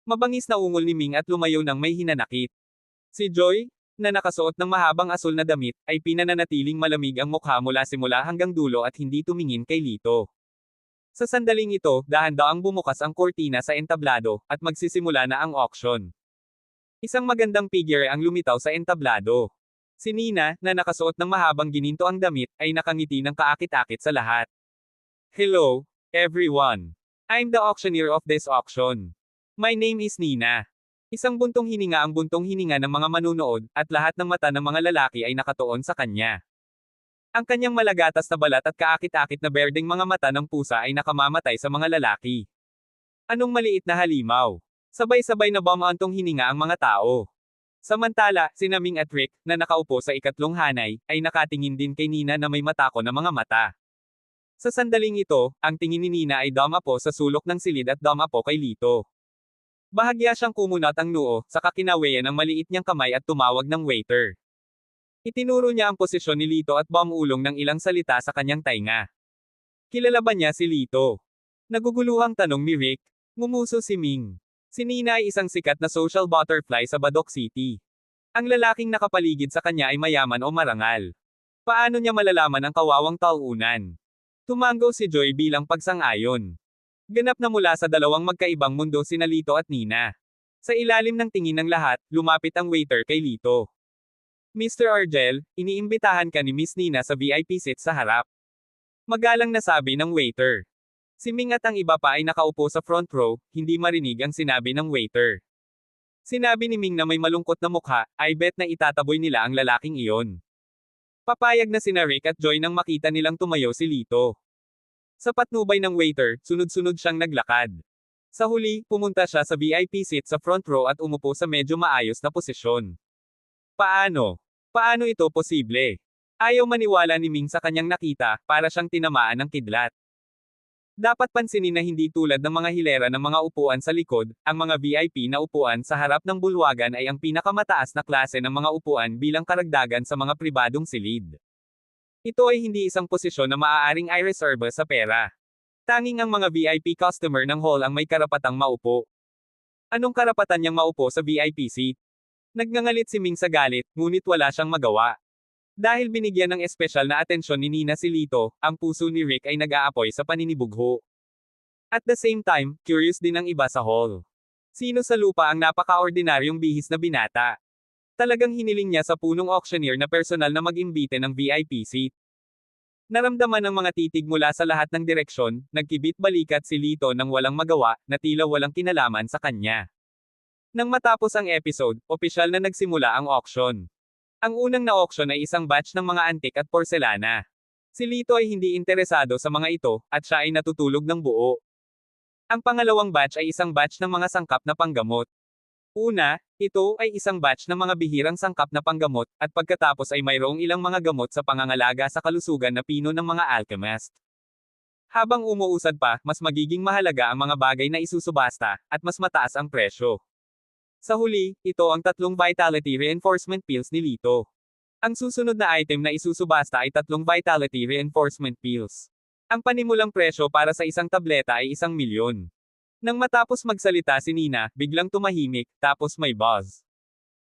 Mabangis na ungol ni Ming at lumayo ng may hinanakit. Si Joy, na nakasuot ng mahabang asul na damit, ay pinananatiling malamig ang mukha mula simula hanggang dulo at hindi tumingin kay Lito. Sa sandaling ito, dahan-daang bumukas ang kortina sa entablado, at magsisimula na ang auction. Isang magandang figure ang lumitaw sa entablado. Si Nina, na nakasuot ng mahabang gininto ang damit, ay nakangiti ng kaakit-akit sa lahat. Hello, everyone. I'm the auctioneer of this auction. My name is Nina. Isang buntong hininga ang buntong hininga ng mga manunood, at lahat ng mata ng mga lalaki ay nakatuon sa kanya. Ang kanyang malagatas na balat at kaakit-akit na berdeng mga mata ng pusa ay nakamamatay sa mga lalaki. Anong maliit na halimaw? Sabay-sabay na bumantong hininga ang mga tao. Samantala, si Ming at Rick, na nakaupo sa ikatlong hanay, ay nakatingin din kay Nina na may matako na mga mata. Sa sandaling ito, ang tingin ni Nina ay dumapo sa sulok ng silid at dumapo kay Lito. Bahagya siyang kumunat ang noo, saka kinawayan ang maliit niyang kamay at tumawag ng waiter. Itinuro niya ang posisyon ni Lito at bumulong ng ilang salita sa kanyang tainga. Kilala ba niya si Lito? Naguguluhang tanong ni Rick. Ngumuso si Ming. Si Nina ay isang sikat na social butterfly sa Badok City. Ang lalaking nakapaligid sa kanya ay mayaman o marangal. Paano niya malalaman ang kawawang taunan? Tumango si Joy bilang pagsang-ayon. Ganap na mula sa dalawang magkaibang mundo sina Lito at Nina. Sa ilalim ng tingin ng lahat, lumapit ang waiter kay Lito. Mr. Argel, iniimbitahan ka ni Miss Nina sa VIP seat sa harap. Magalang na sabi ng waiter. Si Ming at ang iba pa ay nakaupo sa front row, hindi marinig ang sinabi ng waiter. Sinabi ni Ming na may malungkot na mukha, I bet na itataboy nila ang lalaking iyon. Papayag na sina Rick at Joy nang makita nilang tumayo si Lito. Sa patnubay ng waiter, sunod-sunod siyang naglakad. Sa huli, pumunta siya sa VIP seat sa front row at umupo sa medyo maayos na posisyon. Paano? Paano ito posible? Ayaw maniwala ni Ming sa kanyang nakita, para siyang tinamaan ng kidlat. Dapat pansinin na hindi tulad ng mga hilera ng mga upuan sa likod, ang mga VIP na upuan sa harap ng bulwagan ay ang pinakamataas na klase ng mga upuan bilang karagdagan sa mga pribadong silid. Ito ay hindi isang posisyon na maaaring i-reserve sa pera. Tanging ang mga VIP customer ng hall ang may karapatang maupo. Anong karapatan niyang maupo sa VIP seat? Nagngangalit si Ming sa galit, ngunit wala siyang magawa. Dahil binigyan ng espesyal na atensyon ni Nina si Lito, ang puso ni Rick ay nag-aapoy sa paninibugho. At the same time, curious din ang iba sa hall. Sino sa lupa ang napaka-ordinaryong bihis na binata? Talagang hiniling niya sa punong auctioneer na personal na mag-imbite ng VIP seat. Naramdaman ng mga titig mula sa lahat ng direksyon, nagkibit-balikat si Lito nang walang magawa, na tila walang kinalaman sa kanya. Nang matapos ang episode, opisyal na nagsimula ang auction. Ang unang na-auction ay isang batch ng mga antik at porselana. Si Lito ay hindi interesado sa mga ito, at siya ay natutulog ng buo. Ang pangalawang batch ay isang batch ng mga sangkap na panggamot. Una, ito ay isang batch ng mga bihirang sangkap na panggamot, at pagkatapos ay mayroong ilang mga gamot sa pangangalaga sa kalusugan na pino ng mga alchemist. Habang umuusad pa, mas magiging mahalaga ang mga bagay na isusubasta, at mas mataas ang presyo. Sa huli, ito ang 3 Vitality Reinforcement Pills ni Lito. Ang susunod na item na isusubasta ay 3 Vitality Reinforcement Pills. Ang panimulang presyo para sa isang tableta ay 1,000,000. Nang matapos magsalita si Nina, biglang tumahimik, tapos may buzz.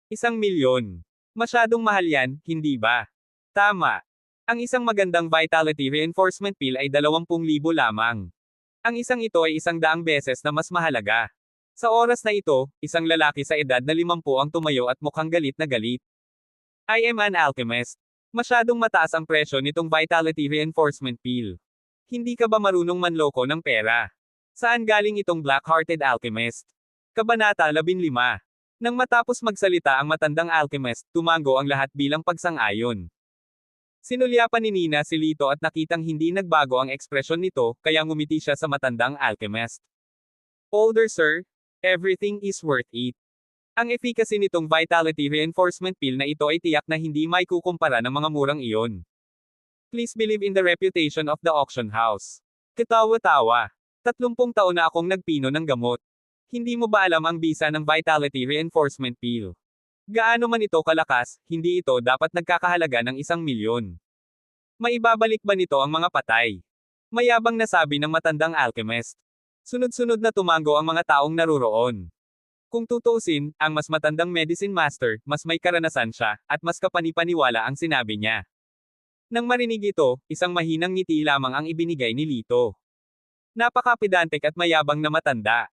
1,000,000. Masyadong mahal yan, hindi ba? Tama. Ang isang magandang Vitality Reinforcement Pill ay 20,000 lamang. Ang isang ito ay 100 beses na mas mahalaga. Sa oras na ito, isang lalaki sa edad na 50 ang tumayo at mukhang galit na galit. I am an alchemist. Masyadong mataas ang presyo nitong Vitality Reinforcement Pill. Hindi ka ba marunong manloko ng pera? Saan galing itong black-hearted alchemist? Kabanata 15. Nang matapos magsalita ang matandang alchemist, tumango ang lahat bilang pagsang-ayon. Sinulyapan ni Nina si Lito at nakitang hindi nagbago ang ekspresyon nito, kaya ngumiti siya sa matandang alchemist. Older sir, everything is worth it. Ang efficacy nitong vitality reinforcement pill na ito ay tiyak na hindi maikukumpara ng mga murang iyon. Please believe in the reputation of the auction house. Katawa-tawa. 30 taon na akong nagpino ng gamot. Hindi mo ba alam ang bisa ng vitality reinforcement pill? Gaano man ito kalakas, hindi ito dapat nagkakahalaga ng 1,000,000. Maibabalik ba nito ang mga patay? Mayabang na sabi ng matandang alchemist. Sunod-sunod na tumango ang mga taong naroroon. Kung tutuusin, ang mas matandang medicine master, mas may karanasan siya, at mas kapanipaniwala ang sinabi niya. Nang marinig ito, isang mahinang ngiti lamang ang ibinigay ni Lito. Napakapedantik at mayabang na matanda.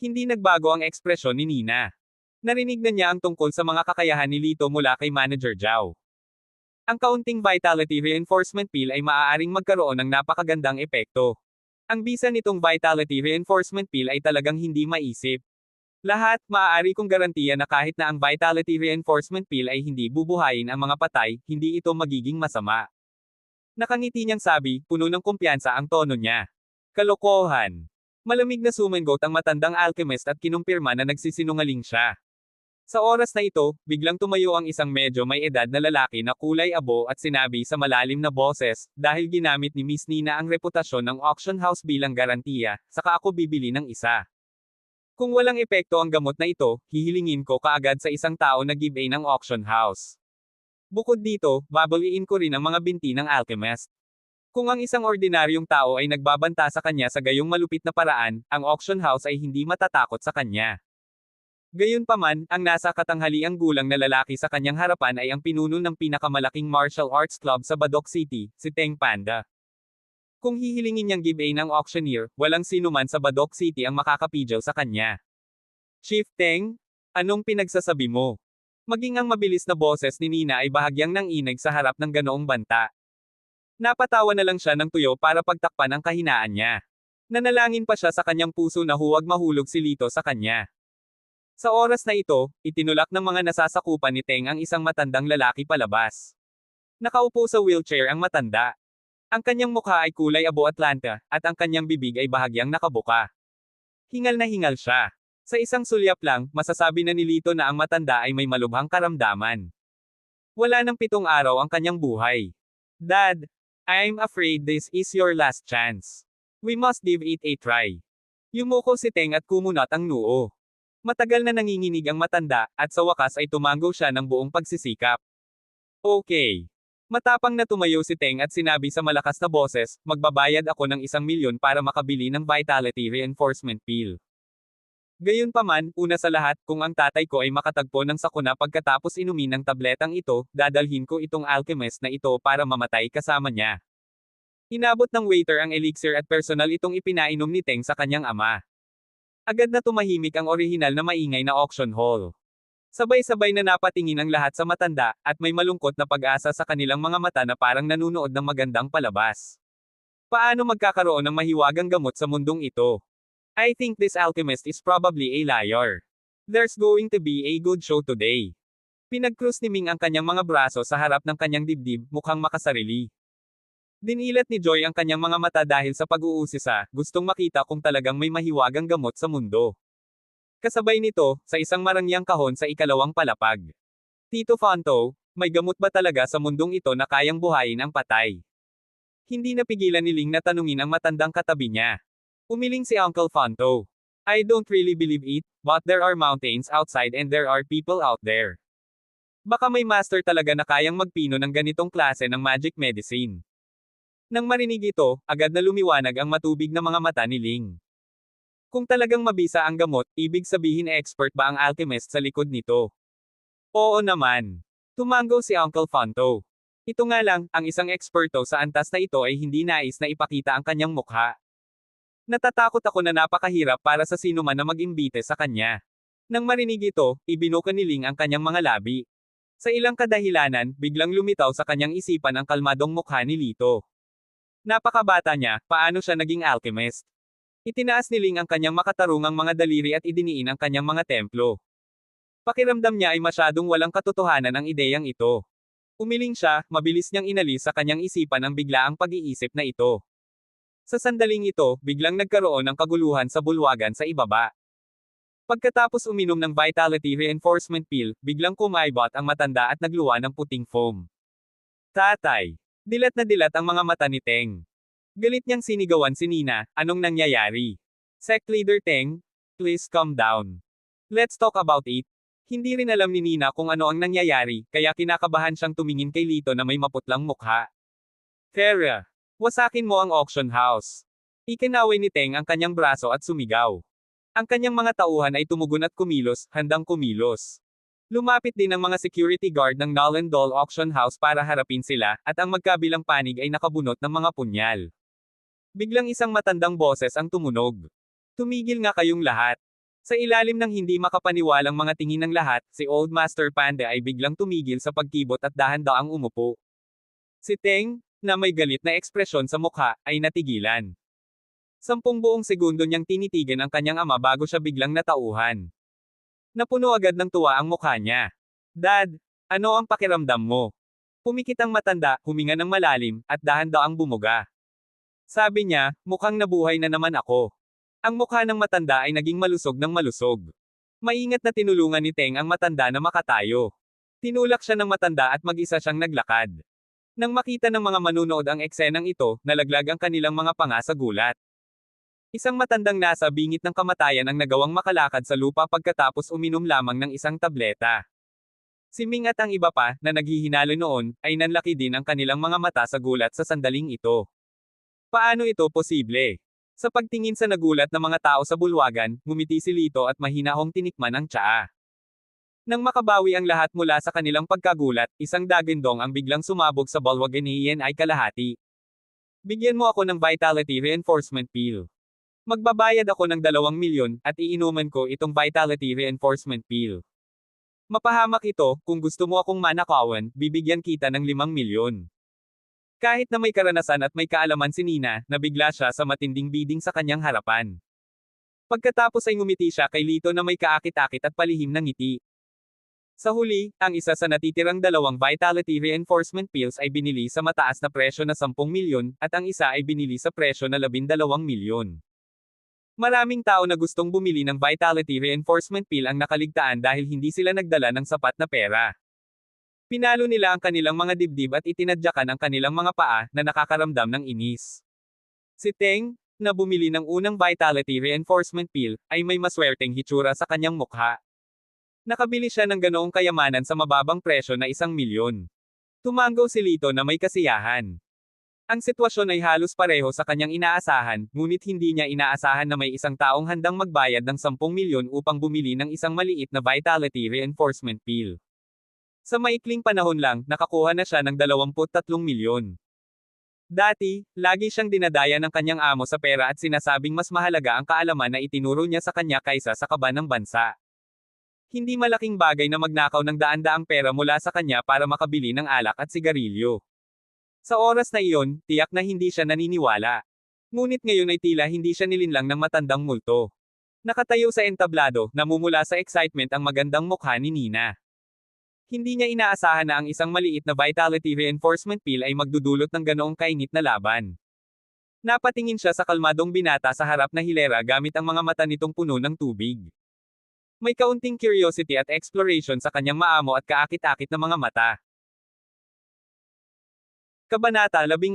Hindi nagbago ang ekspresyon ni Nina. Narinig na niya ang tungkol sa mga kakayahan ni Lito mula kay Manager Zhao. Ang kaunting vitality reinforcement pill ay maaaring magkaroon ng napakagandang epekto. Ang bisa nitong vitality reinforcement pill ay talagang hindi maisip. Lahat, maaari kong garantiya na kahit na ang vitality reinforcement pill ay hindi bubuhayin ang mga patay, hindi ito magiging masama. Nakangiti niyang sabi, puno ng kumpiyansa ang tono niya. Kalokohan. Malamig na sumengot ang matandang alchemist at kinumpirma na nagsisinungaling siya. Sa oras na ito, biglang tumayo ang isang medyo may edad na lalaki na kulay abo at sinabi sa malalim na boses, dahil ginamit ni Miss Nina ang reputasyon ng auction house bilang garantiya, saka ako bibili ng isa. Kung walang epekto ang gamot na ito, hihilingin ko kaagad sa isang tao na give-a ng auction house. Bukod dito, babaliin ko rin ang mga binti ng alchemist. Kung ang isang ordinaryong tao ay nagbabanta sa kanya sa gayong malupit na paraan, ang auction house ay hindi matatakot sa kanya. Gayunpaman, ang nasa katanghaliang gulang na lalaki sa kanyang harapan ay ang pinuno ng pinakamalaking martial arts club sa Badok City, si Teng Panda. Kung hihilingin niyang give-a ng auctioneer, walang sinuman sa Badok City ang makakapidyaw sa kanya. Chief Teng? Anong pinagsasabi mo? Maging ang mabilis na boses ni Nina ay bahagyang nanginig sa harap ng ganoong banta. Napatawa na lang siya ng tuyo para pagtakpan ang kahinaan niya. Nanalangin pa siya sa kanyang puso na huwag mahulog si Lito sa kanya. Sa oras na ito, itinulak ng mga nasasakupan ni Teng ang isang matandang lalaki palabas. Nakaupo sa wheelchair ang matanda. Ang kanyang mukha ay kulay abo Atlanta, at ang kanyang bibig ay bahagyang nakabuka. Hingal na hingal siya. Sa isang sulyap lang, masasabi na ni Lito na ang matanda ay may malubhang karamdaman. Wala nang 7 araw ang kanyang buhay. Dad, I'm afraid this is your last chance. We must give it a try. Yumuko si Teng at kumunat ang noo. Matagal na nanginginig ang matanda, at sa wakas ay tumango siya ng buong pagsisikap. Okay. Matapang na tumayo si Teng at sinabi sa malakas na boses, magbabayad ako ng 1,000,000 para makabili ng vitality reinforcement pill. Gayunpaman, una sa lahat, kung ang tatay ko ay makatagpo ng sakuna pagkatapos inumin ng tabletang ito, dadalhin ko itong alchemist na ito para mamatay kasama niya. Inabot ng waiter ang elixir at personal itong ipinainom ni Teng sa kanyang ama. Agad na tumahimik ang orihinal na maingay na auction hall. Sabay-sabay na napatingin ang lahat sa matanda, at may malungkot na pag-asa sa kanilang mga mata na parang nanunood ng magandang palabas. Paano magkakaroon ng mahiwagang gamot sa mundong ito? I think this alchemist is probably a liar. There's going to be a good show today. Pinagkrus ni Ming ang kanyang mga braso sa harap ng kanyang dibdib, mukhang makasarili. Dinilat ni Joy ang kanyang mga mata dahil sa pag-uusisa, gustong makita kung talagang may mahiwagang gamot sa mundo. Kasabay nito, sa isang marangyang kahon sa ikalawang palapag. Tito Fanto, may gamot ba talaga sa mundong ito na kayang buhayin ang patay? Hindi napigilan ni Ling na tanungin ang matandang katabi niya. Umiling si Uncle Fanto. I don't really believe it, but there are mountains outside and there are people out there. Baka may master talaga na kayang magpino ng ganitong klase ng magic medicine. Nang marinig ito, agad na lumiwanag ang matubig na mga mata ni Ling. Kung talagang mabisa ang gamot, ibig sabihin expert ba ang alchemist sa likod nito? Oo naman. Tumango si Uncle Fanto. Ito nga lang, ang isang eksperto sa antas na ito ay hindi nais na ipakita ang kanyang mukha. Natatakot ako na napakahirap para sa sino man na mag-imbite sa kanya. Nang marinig ito, ibinuka ni Ling ang kanyang mga labi. Sa ilang kadahilanan, biglang lumitaw sa kanyang isipan ang kalmadong mukha ni Lito. Napakabata niya, paano siya naging alchemist? Itinaas ni Ling ang kanyang makatarungang mga daliri at idiniin ang kanyang mga templo. Pakiramdam niya ay masyadong walang katotohanan ang ideyang ito. Umiling siya, mabilis niyang inalis sa kanyang isipan ang biglaang pag-iisip na ito. Sa sandaling ito, biglang nagkaroon ng kaguluhan sa bulwagan sa ibaba. Pagkatapos uminom ng Vitality Reinforcement Pill, biglang kumaibot ang matanda at nagluwa ng puting foam. Tatay! Dilat na dilat ang mga mata ni Teng. Galit niyang sinigawan si Nina, anong nangyayari? Sect Leader Teng, please calm down. Let's talk about it. Hindi rin alam ni Nina kung ano ang nangyayari, kaya kinakabahan siyang tumingin kay Lito na may maputlang mukha. Tara! Wasakin mo ang auction house. Ikinaway ni Teng ang kanyang braso at sumigaw. Ang kanyang mga tauhan ay tumugon at kumilos, handang kumilos. Lumapit din ang mga security guard ng Nalendol Auction House para harapin sila, at ang magkabilang panig ay nakabunot ng mga punyal. Biglang isang matandang boses ang tumunog. Tumigil nga kayong lahat. Sa ilalim ng hindi makapaniwalang mga tingin ng lahat, si Old Master Panda ay biglang tumigil sa pagkibot at dahan-daang umupo. Si Teng, na may galit na ekspresyon sa mukha, ay natigilan. 10 buong segundo niyang tinitigan ang kanyang ama bago siya biglang natauhan. Napuno agad ng tuwa ang mukha niya. Dad, ano ang pakiramdam mo? Pumikit ang matanda, huminga ng malalim, at dahan-daang bumuga. Sabi niya, mukhang nabuhay na naman ako. Ang mukha ng matanda ay naging malusog ng malusog. Maingat na tinulungan ni Teng ang matanda na makatayo. Tinulak siya ng matanda at mag-isa siyang naglakad. Nang makita ng mga manunood ang eksenang ito, nalaglag ang kanilang mga panga sa gulat. Isang matandang nasa bingit ng kamatayan ang nagawang makalakad sa lupa pagkatapos uminom lamang ng isang tableta. Si Ming at ang iba pa, na naghihinalo noon, ay nanlaki din ang kanilang mga mata sa gulat sa sandaling ito. Paano ito posible? Sa pagtingin sa nagulat na mga tao sa bulwagan, ngumiti si Lito at mahinahong tinikman ang tsaa. Nang makabawi ang lahat mula sa kanilang pagkagulat, isang dagindong ang biglang sumabog sa bulwagan ni Ian ay kalahati. Bigyan mo ako ng Vitality Reinforcement Pill. Magbabayad ako ng 2 milyon, at iinuman ko itong Vitality Reinforcement Pill. Mapahamak ito, kung gusto mo akong manakawan, bibigyan kita ng 5 milyon. Kahit na may karanasan at may kaalaman si Nina, nabigla siya sa matinding bidding sa kanyang harapan. Pagkatapos ay ngumiti siya kay Lito na may kaakit-akit at palihim ng ngiti. Sa huli, ang isa sa natitirang 2 Vitality Reinforcement Pills ay binili sa mataas na presyo na 10 milyon, at ang isa ay binili sa presyo na 12 milyon. Maraming tao na gustong bumili ng Vitality Reinforcement Pill ang nakaligtaan dahil hindi sila nagdala ng sapat na pera. Pinalo nila ang kanilang mga dibdib at itinadyakan ang kanilang mga paa na nakakaramdam ng inis. Si Teng, na bumili ng unang Vitality Reinforcement Pill, ay may maswerteng hitsura sa kanyang mukha. Nakabili siya ng ganoong kayamanan sa mababang presyo na 1 milyon. Tumango si Lito na may kasiyahan. Ang sitwasyon ay halos pareho sa kanyang inaasahan, ngunit hindi niya inaasahan na may isang taong handang magbayad ng 10 milyon upang bumili ng isang maliit na Vitality Reinforcement Pill. Sa maikling panahon lang, nakakuha na siya ng 23 milyon. Dati, lagi siyang dinadaya ng kanyang amo sa pera at sinasabing mas mahalaga ang kaalaman na itinuro niya sa kanya kaysa sa kaba ng bansa. Hindi malaking bagay na magnakaw ng daan-daang pera mula sa kanya para makabili ng alak at sigarilyo. Sa oras na iyon, tiyak na hindi siya naniniwala. Ngunit ngayon ay tila hindi siya nilinlang ng matandang multo. Nakatayo sa entablado, namumula sa excitement ang magandang mukha ni Nina. Hindi niya inaasahan na ang isang maliit na Vitality Reinforcement Pill ay magdudulot ng ganoong kainit na laban. Napatingin siya sa kalmadong binata sa harap na hilera gamit ang mga mata nitong puno ng tubig. May kaunting curiosity at exploration sa kanyang maamo at kaakit-akit na mga mata. Kabanata 16.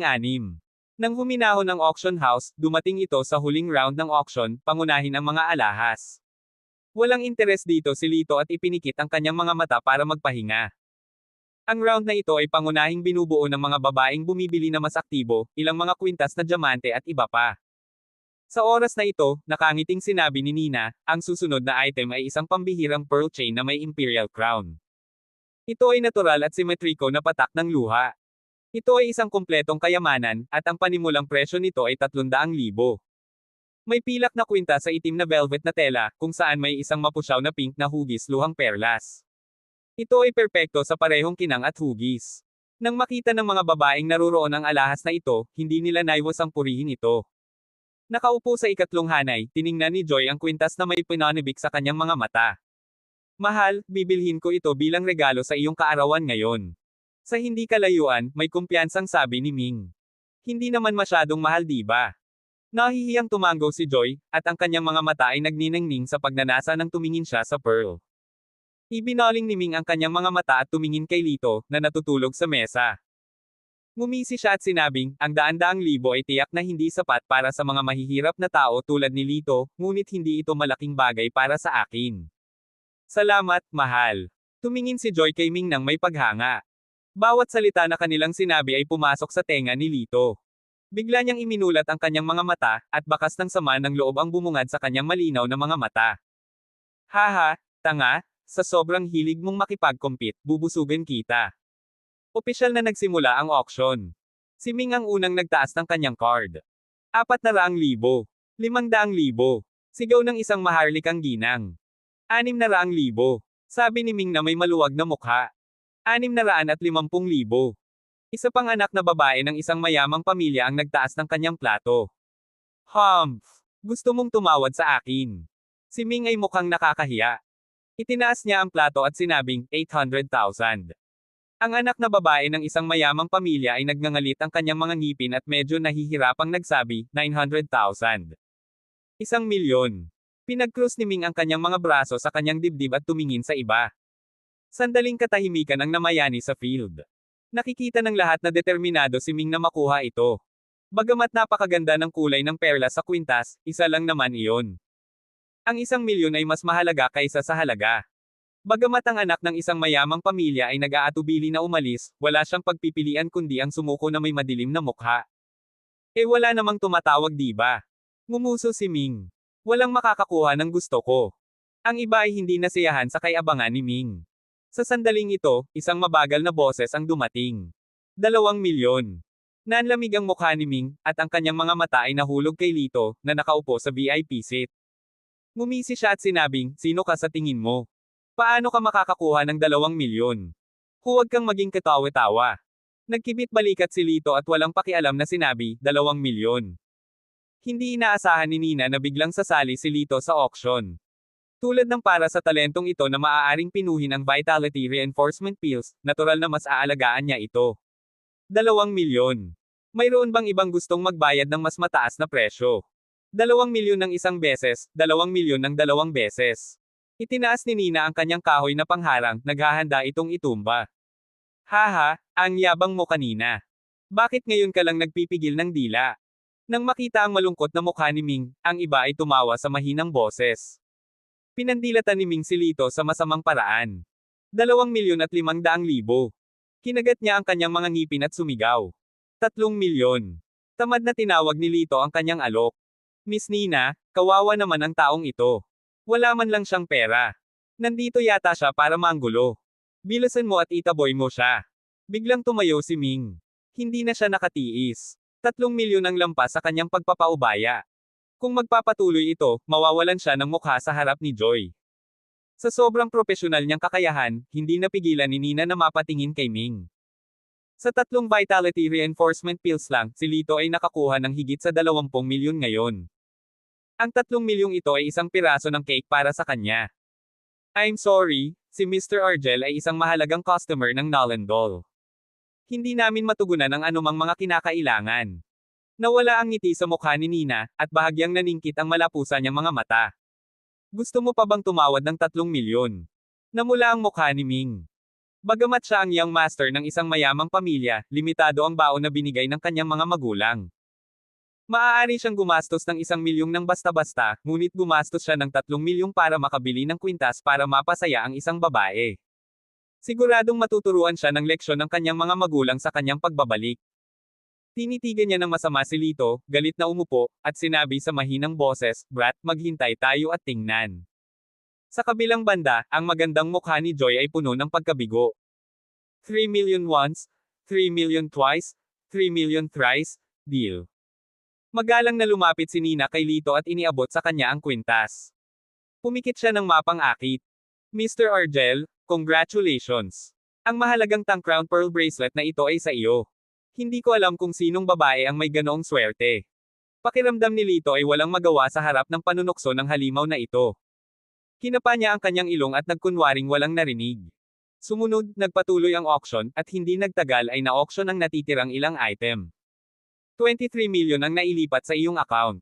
Nang huminahon ang auction house, dumating ito sa huling round ng auction, pangunahin ang mga alahas. Walang interes dito si Lito at ipinikit ang kanyang mga mata para magpahinga. Ang round na ito ay pangunahing binubuo ng mga babaeng bumibili na mas aktibo, ilang mga kwintas na diamante at iba pa. Sa oras na ito, nakangiting sinabi ni Nina, ang susunod na item ay isang pambihirang pearl chain na may imperial crown. Ito ay natural at simetriko na patak ng luha. Ito ay isang kumpletong kayamanan, at ang panimulang presyo nito ay 300,000. May pilak na kwinta sa itim na velvet na tela, kung saan may isang mapusyaw na pink na hugis luhang perlas. Ito ay perpekto sa parehong kinang at hugis. Nang makita ng mga babaeng naruroon ang alahas na ito, hindi nila naiwas ang purihin ito. Nakaupo sa ikatlong hanay, tiningnan ni Joy ang kwintas na may pinanibik sa kanyang mga mata. Mahal, bibilhin ko ito bilang regalo sa iyong kaarawan ngayon. Sa hindi kalayuan, may kumpiyansang sabi ni Ming. Hindi naman masyadong mahal di ba? Nahihiyang tumango si Joy, at ang kanyang mga mata ay nagniningning sa pagnanasa nang tumingin siya sa Pearl. Ibinaling ni Ming ang kanyang mga mata at tumingin kay Lito, na natutulog sa mesa. Ngumisi siya at sinabing, ang daan-daang libo ay tiyak na hindi sapat para sa mga mahihirap na tao tulad ni Lito, ngunit hindi ito malaking bagay para sa akin. Salamat, mahal. Tumingin si Joy kay Ming nang may paghanga. Bawat salita na kanilang sinabi ay pumasok sa tenga ni Lito. Bigla niyang iminulat ang kanyang mga mata, at bakas ng sama ng loob ang bumungad sa kanyang malinaw na mga mata. Haha, tanga, sa sobrang hilig mong makipag-compete, bubusugan kita. Opisyal na nagsimula ang auction. Si Ming ang unang nagtaas ng kanyang card. 400,000. 500,000. Sigaw ng isang maharlikang ginang. 600,000. Sabi ni Ming na may maluwag na mukha. 650,000. Isa pang anak na babae ng isang mayamang pamilya ang nagtaas ng kanyang plato. Humph! Gusto mong tumawad sa akin. Si Ming ay mukhang nakakahiya. Itinaas niya ang plato at sinabing, 800,000. Ang anak na babae ng isang mayamang pamilya ay nagngangalit ang kanyang mga ngipin at medyo nahihirapang nagsabi, 900,000. 1,000,000. Pinag-cross ni Ming ang kanyang mga braso sa kanyang dibdib at tumingin sa iba. Sandaling katahimikan ang namayani sa field. Nakikita ng lahat na determinado si Ming na makuha ito. Bagamat napakaganda ng kulay ng perla sa kwintas, isa lang naman iyon. Ang 1,000,000 ay mas mahalaga kaysa sa halaga. Bagamat ang anak ng isang mayamang pamilya ay nag-aatubili na umalis, wala siyang pagpipilian kundi ang sumuko na may madilim na mukha. Wala namang tumatawag di ba? Ngumuso si Ming. Walang makakakuha ng gusto ko. Ang iba ay hindi nasiyahan sa kay-abangan ni Ming. Sa sandaling ito, isang mabagal na boses ang dumating. 2,000,000. Nanlamig ang mukha ni Ming, at ang kanyang mga mata ay nahulog kay Lito, na nakaupo sa VIP seat. Ngumisi siya at sinabing, sino ka sa tingin mo? Paano ka makakakuha ng 2,000,000? Huwag kang maging katawa-tawa. Nagkibit balikat si Lito at walang pakialam na sinabi, 2,000,000. Hindi inaasahan ni Nina na biglang sasali si Lito sa auction. Tulad ng para sa talentong ito na maaaring pinuhin ang Vitality Reinforcement Pills, natural na mas aalagaan niya ito. 2,000,000. Mayroon bang ibang gustong magbayad ng mas mataas na presyo? 2,000,000 ng isang beses, 2,000,000 ng 2 beses. Itinaas ni Nina ang kanyang kahoy na pangharang, naghahanda itong itumba. Haha, ang yabang mo kanina. Bakit ngayon ka lang nagpipigil ng dila? Nang makita ang malungkot na mukha ni Ming, ang iba ay tumawa sa mahinang boses. Pinandilatan ni Ming si Lito sa masamang paraan. 2,500,000. Kinagat niya ang kanyang mga ngipin at sumigaw. 3,000,000. Tamad na tinawag ni Lito ang kanyang alok. Miss Nina, kawawa naman ang taong ito. Wala man lang siyang pera. Nandito yata siya para manggulo. Bilasan mo at itaboy mo siya. Biglang tumayo si Ming. Hindi na siya nakatiis. 3,000,000 ang lampas sa kanyang pagpapaubaya. Kung magpapatuloy ito, mawawalan siya ng mukha sa harap ni Joy. Sa sobrang profesional niyang kakayahan, hindi napigilan ni Nina na mapatingin kay Ming. Sa 3 Vitality Reinforcement Pills lang, si Lito ay nakakuha ng higit sa 20,000,000 ngayon. Ang 3,000,000 ito ay isang piraso ng cake para sa kanya. I'm sorry, si Mr. Argel ay isang mahalagang customer ng Nalendol. Hindi namin matugunan ang anumang mga kinakailangan. Nawala ang ngiti sa mukha ni Nina, at bahagyang naningkit ang malapusan niyang mga mata. Gusto mo pa bang tumawad ng 3,000,000? Namula ang mukha ni Ming. Bagamat siya ang young master ng isang mayamang pamilya, limitado ang baon na binigay ng kanyang mga magulang. Maaari siyang gumastos ng 1,000,000 ng basta-basta, ngunit gumastos siya ng 3,000,000 para makabili ng kwintas para mapasaya ang isang babae. Siguradong matuturuan siya ng leksyon ng kanyang mga magulang sa kanyang pagbabalik. Tinitigan niya ng masama si Lito, galit na umupo, at sinabi sa mahinang boses, Brat, maghintay tayo at tingnan. Sa kabilang banda, ang magandang mukha ni Joy ay puno ng pagkabigo. 3,000,000 once, 3,000,000 twice, 3,000,000 thrice, deal. Magalang na lumapit si Nina kay Lito at iniabot sa kanya ang kwintas. Pumikit siya ng mapang-akit. Mr. Argel, congratulations. Ang mahalagang Tang Crown Pearl Bracelet na ito ay sa iyo. Hindi ko alam kung sinong babae ang may ganoong swerte. Pakiramdam ni Lito ay walang magawa sa harap ng panunukso ng halimaw na ito. Kinapa niya ang kanyang ilong at nagkunwaring walang narinig. Sumunod, nagpatuloy ang auction, at hindi nagtagal ay na-auction ang natitirang ilang item. 23 million ang nailipat sa iyong account.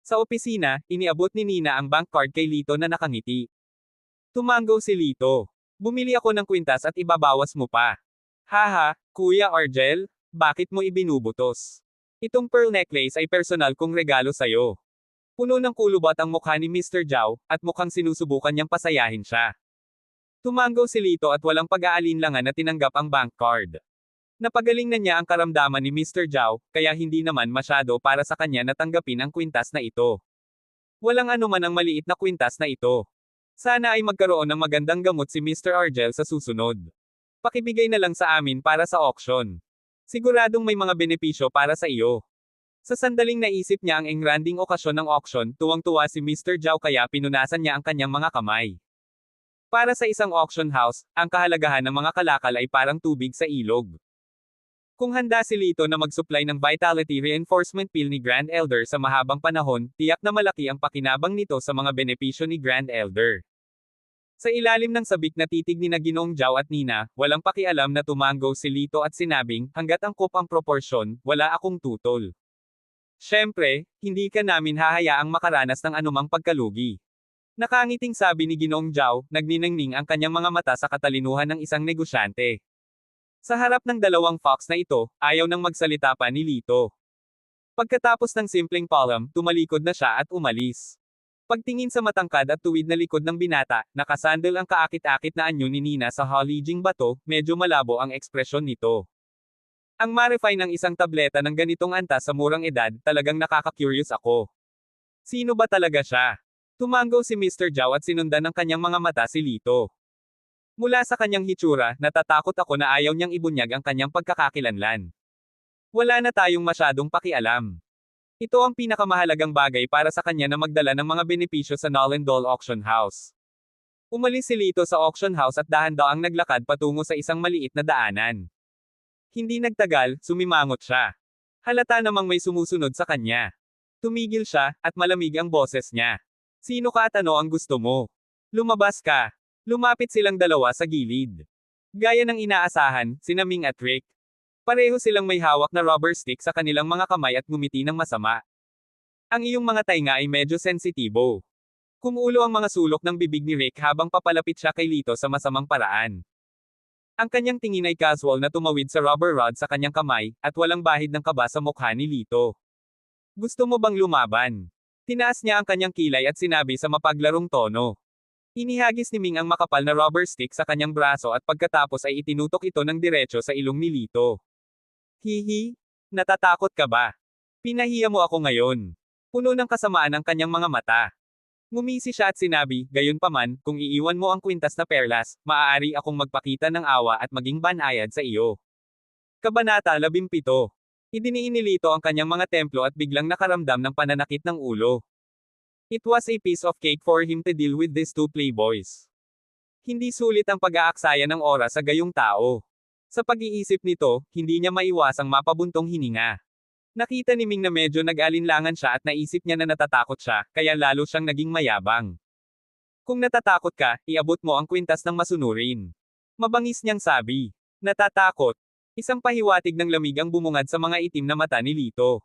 Sa opisina, iniabot ni Nina ang bank card kay Lito na nakangiti. Tumango si Lito. Bumili ako ng kwintas at ibabawas mo pa. Haha, Kuya Argel, bakit mo ibinubutos? Itong pearl necklace ay personal kong regalo sa'yo. Puno ng kulubot ang mukha ni Mr. Zhao, at mukhang sinusubukan niyang pasayahin siya. Tumango si Lito at walang pag-aalinlangan na tinanggap ang bank card. Napagaling na niya ang karamdaman ni Mr. Zhao, kaya hindi naman masyado para sa kanya na tanggapin ang kwintas na ito. Walang anuman ang maliit na kwintas na ito. Sana ay magkaroon ng magandang gamot si Mr. Argel sa susunod. Pakibigay na lang sa amin para sa auction. Siguradong may mga benepisyo para sa iyo. Sa sandaling naisip niya ang engranding okasyon ng auction, tuwang-tuwa si Mr. Zhao kaya pinunasan niya ang kanyang mga kamay. Para sa isang auction house, ang kahalagahan ng mga kalakal ay parang tubig sa ilog. Kung handa si Lito na mag-supply ng Vitality Reinforcement Pill ni Grand Elder sa mahabang panahon, tiyak na malaki ang pakinabang nito sa mga benepisyo ni Grand Elder. Sa ilalim ng sabik na titig ni Ginoong Zhao at Nina, walang pakialam na tumango si Lito at sinabing, hanggat angkop ang proporsyon, wala akong tutol. Siyempre, hindi ka namin hahayaang makaranas ng anumang pagkalugi. Nakangiting sabi ni Ginoong Zhao, nagniningning ang kanyang mga mata sa katalinuhan ng isang negosyante. Sa harap ng dalawang fox na ito, ayaw nang magsalita pa ni Lito. Pagkatapos ng simpleng palm, tumalikod na siya at umalis. Pagtingin sa matangkad at tuwid na likod ng binata, nakasandal ang kaakit-akit na anyo ni Nina sa halijing bato, medyo malabo ang ekspresyon nito. Ang ma-refine ng isang tableta ng ganitong antas sa murang edad, talagang nakaka-curious ako. Sino ba talaga siya? Tumango si Mr. Zhao at sinundan ng kanyang mga mata si Lito. Mula sa kanyang hitsura, natatakot ako na ayaw niyang ibunyag ang kanyang pagkakakilanlan. Wala na tayong masyadong pakialam. Ito ang pinakamahalagang bagay para sa kanya na magdala ng mga benepisyo sa Nolendol Auction House. Umalis si Lito sa auction house at dahan-daang naglakad patungo sa isang maliit na daanan. Hindi nagtagal, sumimangot siya. Halata namang may sumusunod sa kanya. Tumigil siya, at malamig ang boses niya. Sino ka at ano ang gusto mo? Lumabas ka. Lumapit silang dalawa sa gilid. Gaya ng inaasahan, sina Ming at Rick. Pareho silang may hawak na rubber stick sa kanilang mga kamay at ngumiti ng masama. Ang iyong mga tainga ay medyo sensitibo. Kumuulo ang mga sulok ng bibig ni Rick habang papalapit siya kay Lito sa masamang paraan. Ang kanyang tingin ay casual na tumawid sa rubber rod sa kanyang kamay, at walang bahid ng kaba sa mukha ni Lito. Gusto mo bang lumaban? Tinaas niya ang kanyang kilay at sinabi sa mapaglarong tono. Inihagis ni Ming ang makapal na rubber stick sa kanyang braso at pagkatapos ay itinutok ito ng diretso sa ilong ni Lito. Hihi, natatakot ka ba? Pinahiya mo ako ngayon. Puno ng kasamaan ang kanyang mga mata. Ngumisi siya at sinabi, gayunpaman, kung iiwan mo ang kwintas na perlas, maaari akong magpakita ng awa at maging banayad sa iyo. Kabanata 17. Idiniin ni Lito ang kanyang mga templo at biglang nakaramdam ng pananakit ng ulo. It was a piece of cake for him to deal with these two playboys. Hindi sulit ang pag-aaksaya ng oras sa gayong tao. Sa pag-iisip nito, hindi niya maiwasang mapabuntong hininga. Nakita ni Ming na medyo nag-alinlangan siya at naisip niya na natatakot siya, kaya lalo siyang naging mayabang. Kung natatakot ka, iabot mo ang kwintas ng masunurin. Mabangis niyang sabi. Natatakot. Isang pahiwatig ng lamig ang bumungad sa mga itim na mata ni Lito.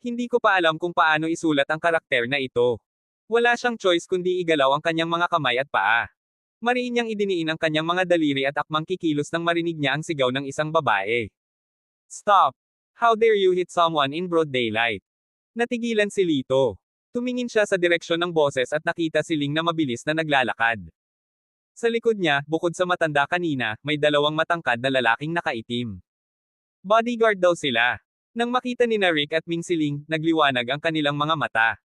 Hindi ko pa alam kung paano isulat ang karakter na ito. Wala siyang choice kundi igalaw ang kanyang mga kamay at paa. Mariin niyang idiniin ang kanyang mga daliri at akmang kikilos nang marinig niya ang sigaw ng isang babae. Stop! How dare you hit someone in broad daylight? Natigilan si Lito. Tumingin siya sa direksyon ng boses at nakita si Ling na mabilis na naglalakad. Sa likod niya, bukod sa matanda kanina, may dalawang matangkad na lalaking nakaitim. Bodyguard daw sila. Nang makita ni Rick at Ming si Ling, nagliwanag ang kanilang mga mata.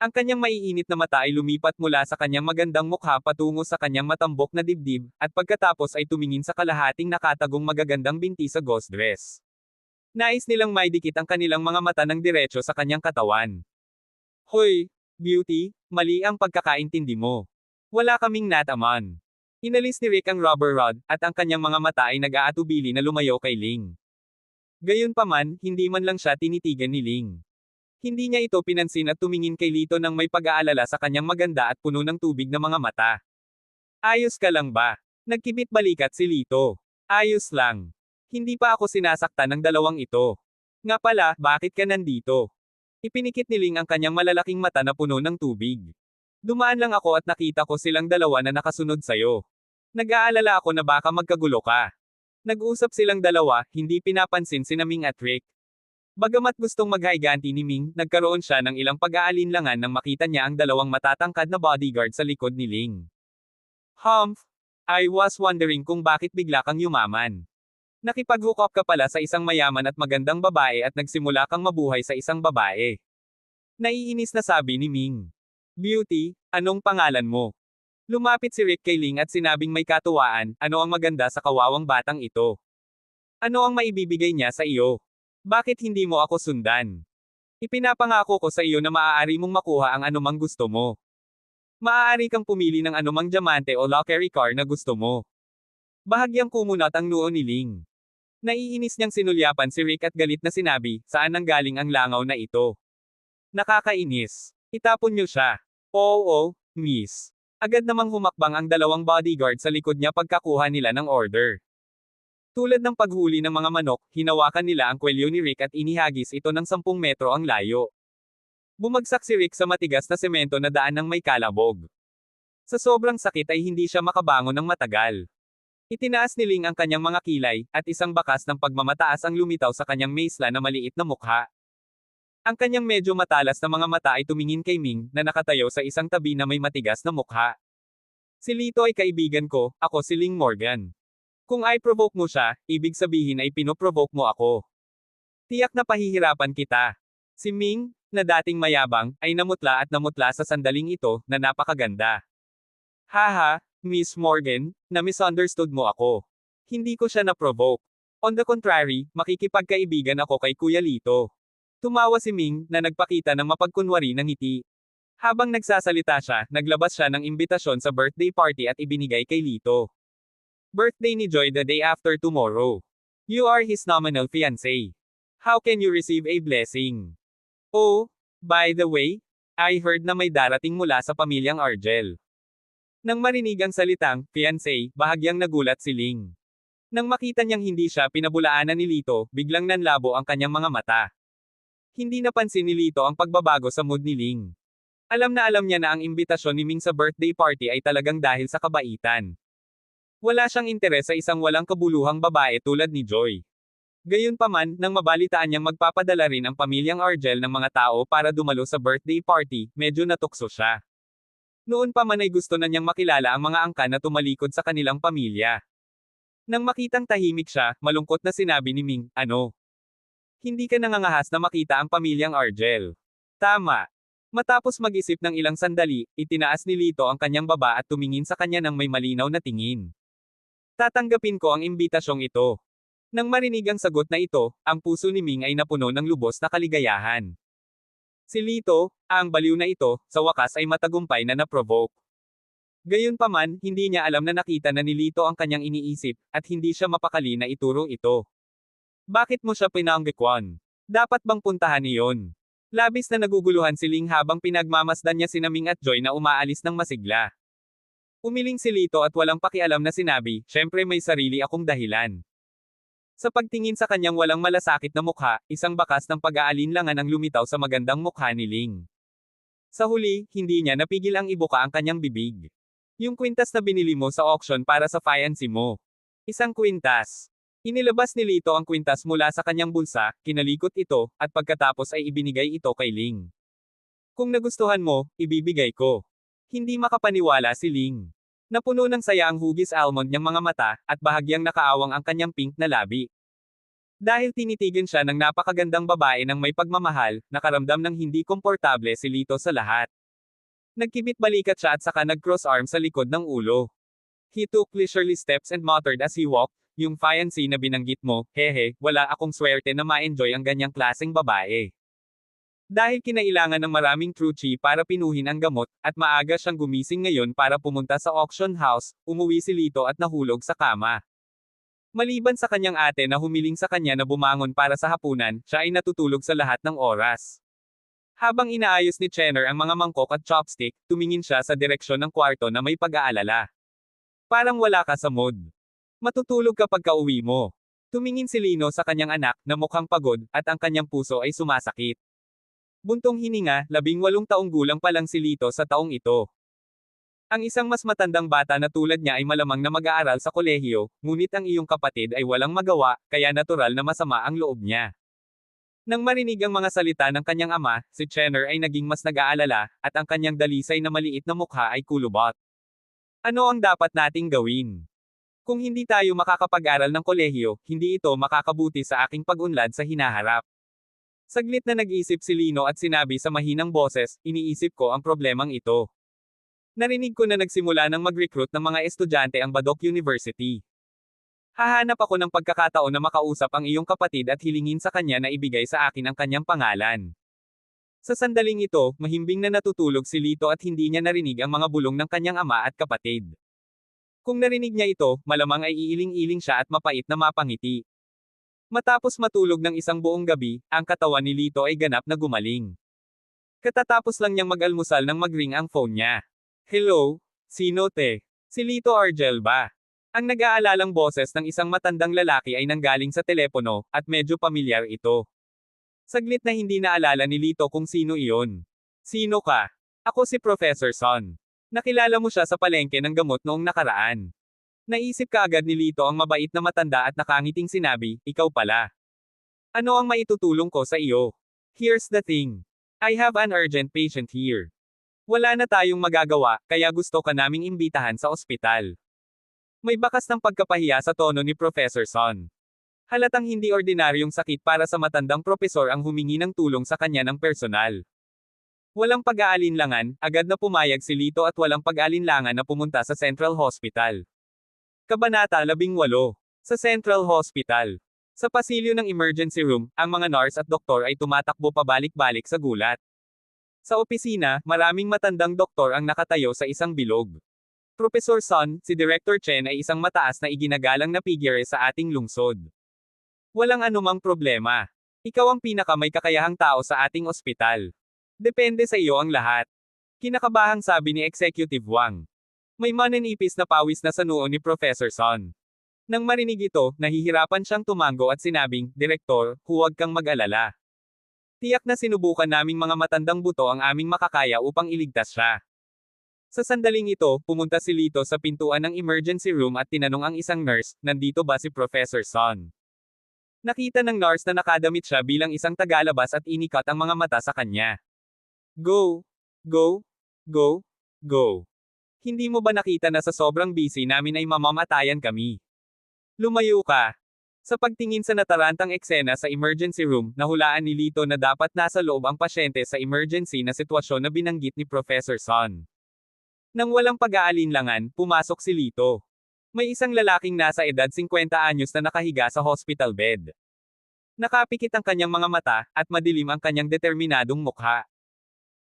Ang kanyang maiinit na mata ay lumipat mula sa kanyang magandang mukha patungo sa kanyang matambok na dibdib, at pagkatapos ay tumingin sa kalahating nakatagong magagandang binti sa ghost dress. Nais nilang maidikit ang kanilang mga mata ng diretso sa kanyang katawan. Hoy, beauty, mali ang pagkakaintindi mo. Wala kaming nataman. Inalis ni Rick ang rubber rod, at ang kanyang mga mata ay nag-aatubili na lumayo kay Ling. Gayunpaman, hindi man lang siya tinitigan ni Ling. Hindi niya ito pinansin at tumingin kay Lito nang may pag-aalala sa kanyang maganda at puno ng tubig na mga mata. Ayos ka lang ba? Nagkibit balikat si Lito. Ayos lang. Hindi pa ako sinasaktan ng dalawang ito. Nga pala, bakit ka nandito? Ipinikit ni Ling ang kanyang malalaking mata na puno ng tubig. Dumaan lang ako at nakita ko silang dalawa na nakasunod sayo. Nag-aalala ako na baka magkagulo ka. Nag-usap silang dalawa, hindi pinapansin si Ming at Rick. Bagamat gustong maghaiganti ni Ming, nagkaroon siya ng ilang pag-aalinlangan nang makita niya ang dalawang matatangkad na bodyguard sa likod ni Ling. Humph! I was wondering kung bakit bigla kang yumaman. Nakipag-hook up ka pala sa isang mayaman at magandang babae at nagsimula kang mabuhay sa isang babae. Naiinis na sabi ni Ming. Beauty, anong pangalan mo? Lumapit si Rick kay Ling at sinabing may katuwaan, ano ang maganda sa kawawang batang ito? Ano ang maibibigay niya sa iyo? Bakit hindi mo ako sundan? Ipinapangako ko sa iyo na maaari mong makuha ang anumang gusto mo. Maaari kang pumili ng anumang diamante o luxury car na gusto mo. Bahagyang kumunat ang noo ni Ling. Naiinis niyang sinulyapan si Rick at galit na sinabi, saan nanggaling ang langaw na ito? Nakakainis. Itapon niyo siya. Oo, miss. Agad namang humakbang ang dalawang bodyguard sa likod niya pagkakuha nila ng order. Tulad ng paghuli ng mga manok, hinawakan nila ang kwelyo ni Rick at inihagis ito ng 10 metro ang layo. Bumagsak si Rick sa matigas na semento na daan ng may kalabog. Sa sobrang sakit ay hindi siya makabangon ng matagal. Itinaas ni Ling ang kanyang mga kilay, at isang bakas ng pagmamataas ang lumitaw sa kanyang maisla na maliit na mukha. Ang kanyang medyo matalas na mga mata ay tumingin kay Ming, na nakatayo sa isang tabi na may matigas na mukha. Si Lito ay kaibigan ko, ako si Ling Morgan. Kung i-provoke mo siya, ibig sabihin ay pinoprovoke mo ako. Tiyak na pahihirapan kita. Si Ming, na dating mayabang, ay namutla sa sandaling ito, na napakaganda. Haha, Miss Morgan, na misunderstood mo ako. Hindi ko siya na-provoke. On the contrary, makikipagkaibigan ako kay Kuya Lito. Tumawa si Ming, na nagpakita ng mapagkunwari ng ngiti. Habang nagsasalita siya, naglabas siya ng imbitasyon sa birthday party at ibinigay kay Lito. Birthday ni Joy the day after tomorrow. You are his nominal fiancé. How can you receive a blessing? Oh, by the way, I heard na may darating mula sa pamilyang Argel. Nang marinig ang salitang, fiancé, bahagyang nagulat si Ling. Nang makita niyang hindi siya pinabulaanan ni Lito, biglang nanlabo ang kanyang mga mata. Hindi napansin ni Lito ang pagbabago sa mood ni Ling. Alam niya na ang imbitasyon ni Ming sa birthday party ay talagang dahil sa kabaitan. Wala siyang interes sa isang walang kabuluhang babae tulad ni Joy. Gayunpaman, nang mabalitaan niyang magpapadala rin ang pamilyang Argel ng mga tao para dumalo sa birthday party, medyo natukso siya. Noon pa man ay gusto na niyang makilala ang mga angkan na tumalikod sa kanilang pamilya. Nang makitang tahimik siya, malungkot na sinabi ni Ming, ano? Hindi ka nangangahas na makita ang pamilyang Argel. Tama. Matapos mag-isip ng ilang sandali, itinaas ni Lito ang kanyang baba at tumingin sa kanya ng may malinaw na tingin. Tatanggapin ko ang imbitasyong ito. Nang marinig ang sagot na ito, ang puso ni Ming ay napuno ng lubos na kaligayahan. Si Lito, ang baliw na ito, sa wakas ay matagumpay na na-provoke. Gayunpaman, hindi niya alam na nakita na ni Lito ang kanyang iniisip, at hindi siya mapakali na ituro ito. Bakit mo siya pinanggikwan? Dapat bang puntahan iyon? Labis na naguguluhan si Ling habang pinagmamasdan niya si Ming at Joy na umaalis ng masigla. Umiling si Lito at walang pakialam na sinabi, syempre may sarili akong dahilan. Sa pagtingin sa kanyang walang malasakit na mukha, isang bakas ng pag-aalinlangan ang lumitaw sa magandang mukha ni Ling. Sa huli, hindi niya napigil ang ibuka ang kanyang bibig. Yung kwintas na binili mo sa auction para sa fiancé mo. Isang kwintas. Inilabas ni Lito ang kwintas mula sa kanyang bulsa, kinalikot ito, at pagkatapos ay ibinigay ito kay Ling. Kung nagustuhan mo, ibibigay ko. Hindi makapaniwala si Ling. Napuno ng saya ang hugis almond niyang mga mata, at bahagyang nakaawang ang kanyang pink na labi. Dahil tinitigan siya ng napakagandang babae ng may pagmamahal, nakaramdam ng hindi komportable si Lito sa lahat. Nagkibit balikat siya at saka nag-cross arm sa likod ng ulo. He took leisurely steps and muttered as he walked, yung fiancé na binanggit mo, hehe, wala akong swerte na ma-enjoy ang ganyang klaseng babae. Dahil kinailangan ng maraming truchi para pinuhin ang gamot, at maaga siyang gumising ngayon para pumunta sa auction house, umuwi si Lito at nahulog sa kama. Maliban sa kanyang ate na humiling sa kanya na bumangon para sa hapunan, siya ay natutulog sa lahat ng oras. Habang inaayos ni Chenner ang mga mangkok at chopstick, tumingin siya sa direksyon ng kwarto na may pag-aalala. Parang wala ka sa mood. Matutulog kapag kauwi mo. Tumingin si Lino sa kanyang anak, na mukhang pagod, at ang kanyang puso ay sumasakit. Buntong hininga, 18 taong gulang pa lang si Lito sa taong ito. Ang isang mas matandang bata na tulad niya ay malamang na mag-aaral sa kolehiyo, ngunit ang iyong kapatid ay walang magawa, kaya natural na masama ang loob niya. Nang marinig ang mga salita ng kanyang ama, si Chenner ay naging mas nag-aalala, at ang kanyang dalisay na maliit na mukha ay kulubot. Ano ang dapat nating gawin? Kung hindi tayo makakapag-aral ng kolehiyo, hindi ito makakabuti sa aking pag-unlad sa hinaharap. Saglit na nag-isip si Lino at sinabi sa mahinang boses, iniisip ko ang problemang ito. Narinig ko na nagsimula ng mag-recruit ng mga estudyante ang Badok University. Hahanap ako ng pagkakataon na makausap ang iyong kapatid at hilingin sa kanya na ibigay sa akin ang kanyang pangalan. Sa sandaling ito, mahimbing na natutulog si Lito at hindi niya narinig ang mga bulong ng kanyang ama at kapatid. Kung narinig niya ito, malamang ay iiling-iling siya at mapait na mapangiti. Matapos matulog ng isang buong gabi, ang katawan ni Lito ay ganap na gumaling. Katatapos lang niyang mag-almusal nang mag-ring ang phone niya. Hello? Sino te? Si Lito Argel ba? Ang nag-aalalang boses ng isang matandang lalaki ay nanggaling sa telepono, at medyo pamilyar ito. Saglit na hindi naalala ni Lito kung sino iyon. Sino ka? Ako si Professor Son. Nakilala mo siya sa palengke ng gamot noong nakaraan. Naisip kaagad ni Lito ang mabait na matanda at nakangiting sinabi, ikaw pala. Ano ang maitutulong ko sa iyo? Here's the thing. I have an urgent patient here. Wala na tayong magagawa, kaya gusto ka naming imbitahan sa ospital. May bakas ng pagkapahiya sa tono ni Professor Son. Halatang hindi ordinaryong sakit para sa matandang propesor ang humingi ng tulong sa kanya ng personal. Walang pag-aalinlangan, agad na pumayag si Lito at walang pag-aalinlangan na pumunta sa Central Hospital. Kabanata 18. Sa Central Hospital. Sa pasilyo ng emergency room, ang mga nurse at doktor ay tumatakbo pabalik-balik sa gulat. Sa opisina, maraming matandang doktor ang nakatayo sa isang bilog. Professor Son, si Director Chen ay isang mataas na iginagalang na figure sa ating lungsod. Walang anumang problema. Ikaw ang pinaka may kakayahang tao sa ating ospital. Depende sa iyo ang lahat. Kinakabahang sabi ni Executive Wang. May mananipis na pawis na sa noo ni Professor Son. Nang marinig ito, nahihirapan siyang tumango at sinabing, Direktor, huwag kang mag-alala. Tiyak na sinubukan naming mga matandang buto ang aming makakaya upang iligtas siya. Sa sandaling ito, pumunta si Lito sa pintuan ng emergency room at tinanong ang isang nurse, nandito ba si Professor Son? Nakita ng nurse na nakadamit siya bilang isang tagalabas at inikat ang mga mata sa kanya. Go! Go! Go! Go! Hindi mo ba nakita na sa sobrang busy namin ay mamamatayan kami? Lumayo ka! Sa pagtingin sa natarantang eksena sa emergency room, nahulaan ni Lito na dapat nasa loob ang pasyente sa emergency na sitwasyon na binanggit ni Professor Son. Nang walang pag-aalinlangan, pumasok si Lito. May isang lalaking nasa edad 50 anyos na nakahiga sa hospital bed. Nakapikit ang kanyang mga mata, at madilim ang kanyang determinadong mukha.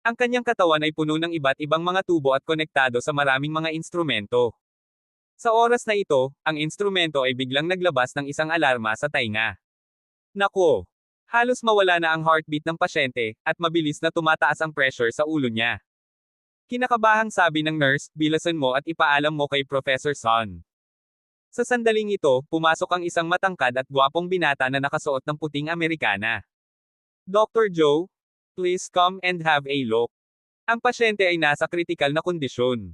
Ang kanyang katawan ay puno ng iba't ibang mga tubo at konektado sa maraming mga instrumento. Sa oras na ito, ang instrumento ay biglang naglabas ng isang alarma sa tainga. Nako! Halos mawala na ang heartbeat ng pasyente, at mabilis na tumataas ang pressure sa ulo niya. Kinakabahang sabi ng nurse, bilasan mo at ipaalam mo kay Professor Son. Sa sandaling ito, pumasok ang isang matangkad at gwapong binata na nakasuot ng puting Amerikana. Dr. Joe? Please come and have a look. Ang pasyente ay nasa kritikal na kondisyon.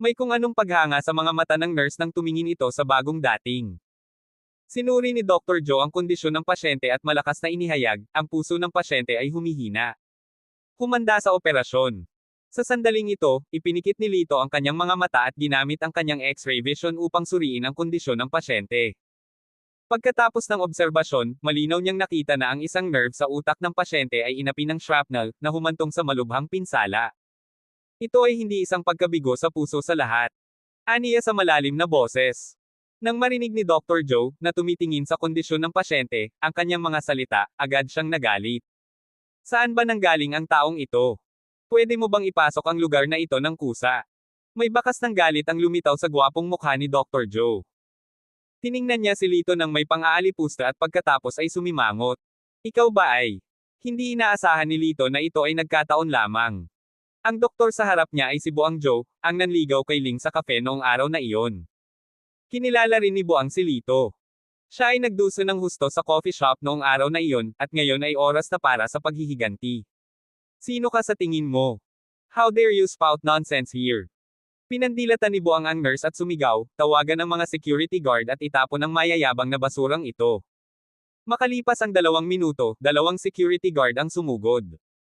May kung anong paghanga sa mga mata ng nurse nang tumingin ito sa bagong dating. Sinuri ni Dr. Joe ang kondisyon ng pasyente at malakas na inihayag, ang puso ng pasyente ay humihina. Humanda sa operasyon. Sa sandaling ito, ipinikit ni Lito ang kanyang mga mata at ginamit ang kanyang X-ray vision upang suriin ang kondisyon ng pasyente. Pagkatapos ng obserbasyon, malinaw niyang nakita na ang isang nerve sa utak ng pasyente ay inapi ng shrapnel, na humantong sa malubhang pinsala. Ito ay hindi isang pagkabigo sa puso sa lahat. Aniya sa malalim na boses. Nang marinig ni Dr. Joe, na tumitingin sa kondisyon ng pasyente, ang kanyang mga salita, agad siyang nagalit. Saan ba nanggaling ang taong ito? Pwede mo bang ipasok ang lugar na ito ng kusa? May bakas ng galit ang lumitaw sa gwapong mukha ni Dr. Joe. Tiningnan niya si Lito nang may pang-aalipusta at pagkatapos ay sumimangot. Ikaw ba ay? Hindi inaasahan ni Lito na ito ay nagkataon lamang. Ang doktor sa harap niya ay si Boang Jo, ang nanligaw kay Ling sa kape noong araw na iyon. Kinilala rin ni Boang si Lito. Siya ay nagduso ng husto sa coffee shop noong araw na iyon, at ngayon ay oras na para sa paghihiganti. Sino ka sa tingin mo? How dare you spout nonsense here? Pinandilatan ni Boang ang nurse at sumigaw, tawagan ang mga security guard at itapon ang mayayabang na basurang ito. Makalipas ang 2 minuto, 2 security guard ang sumugod.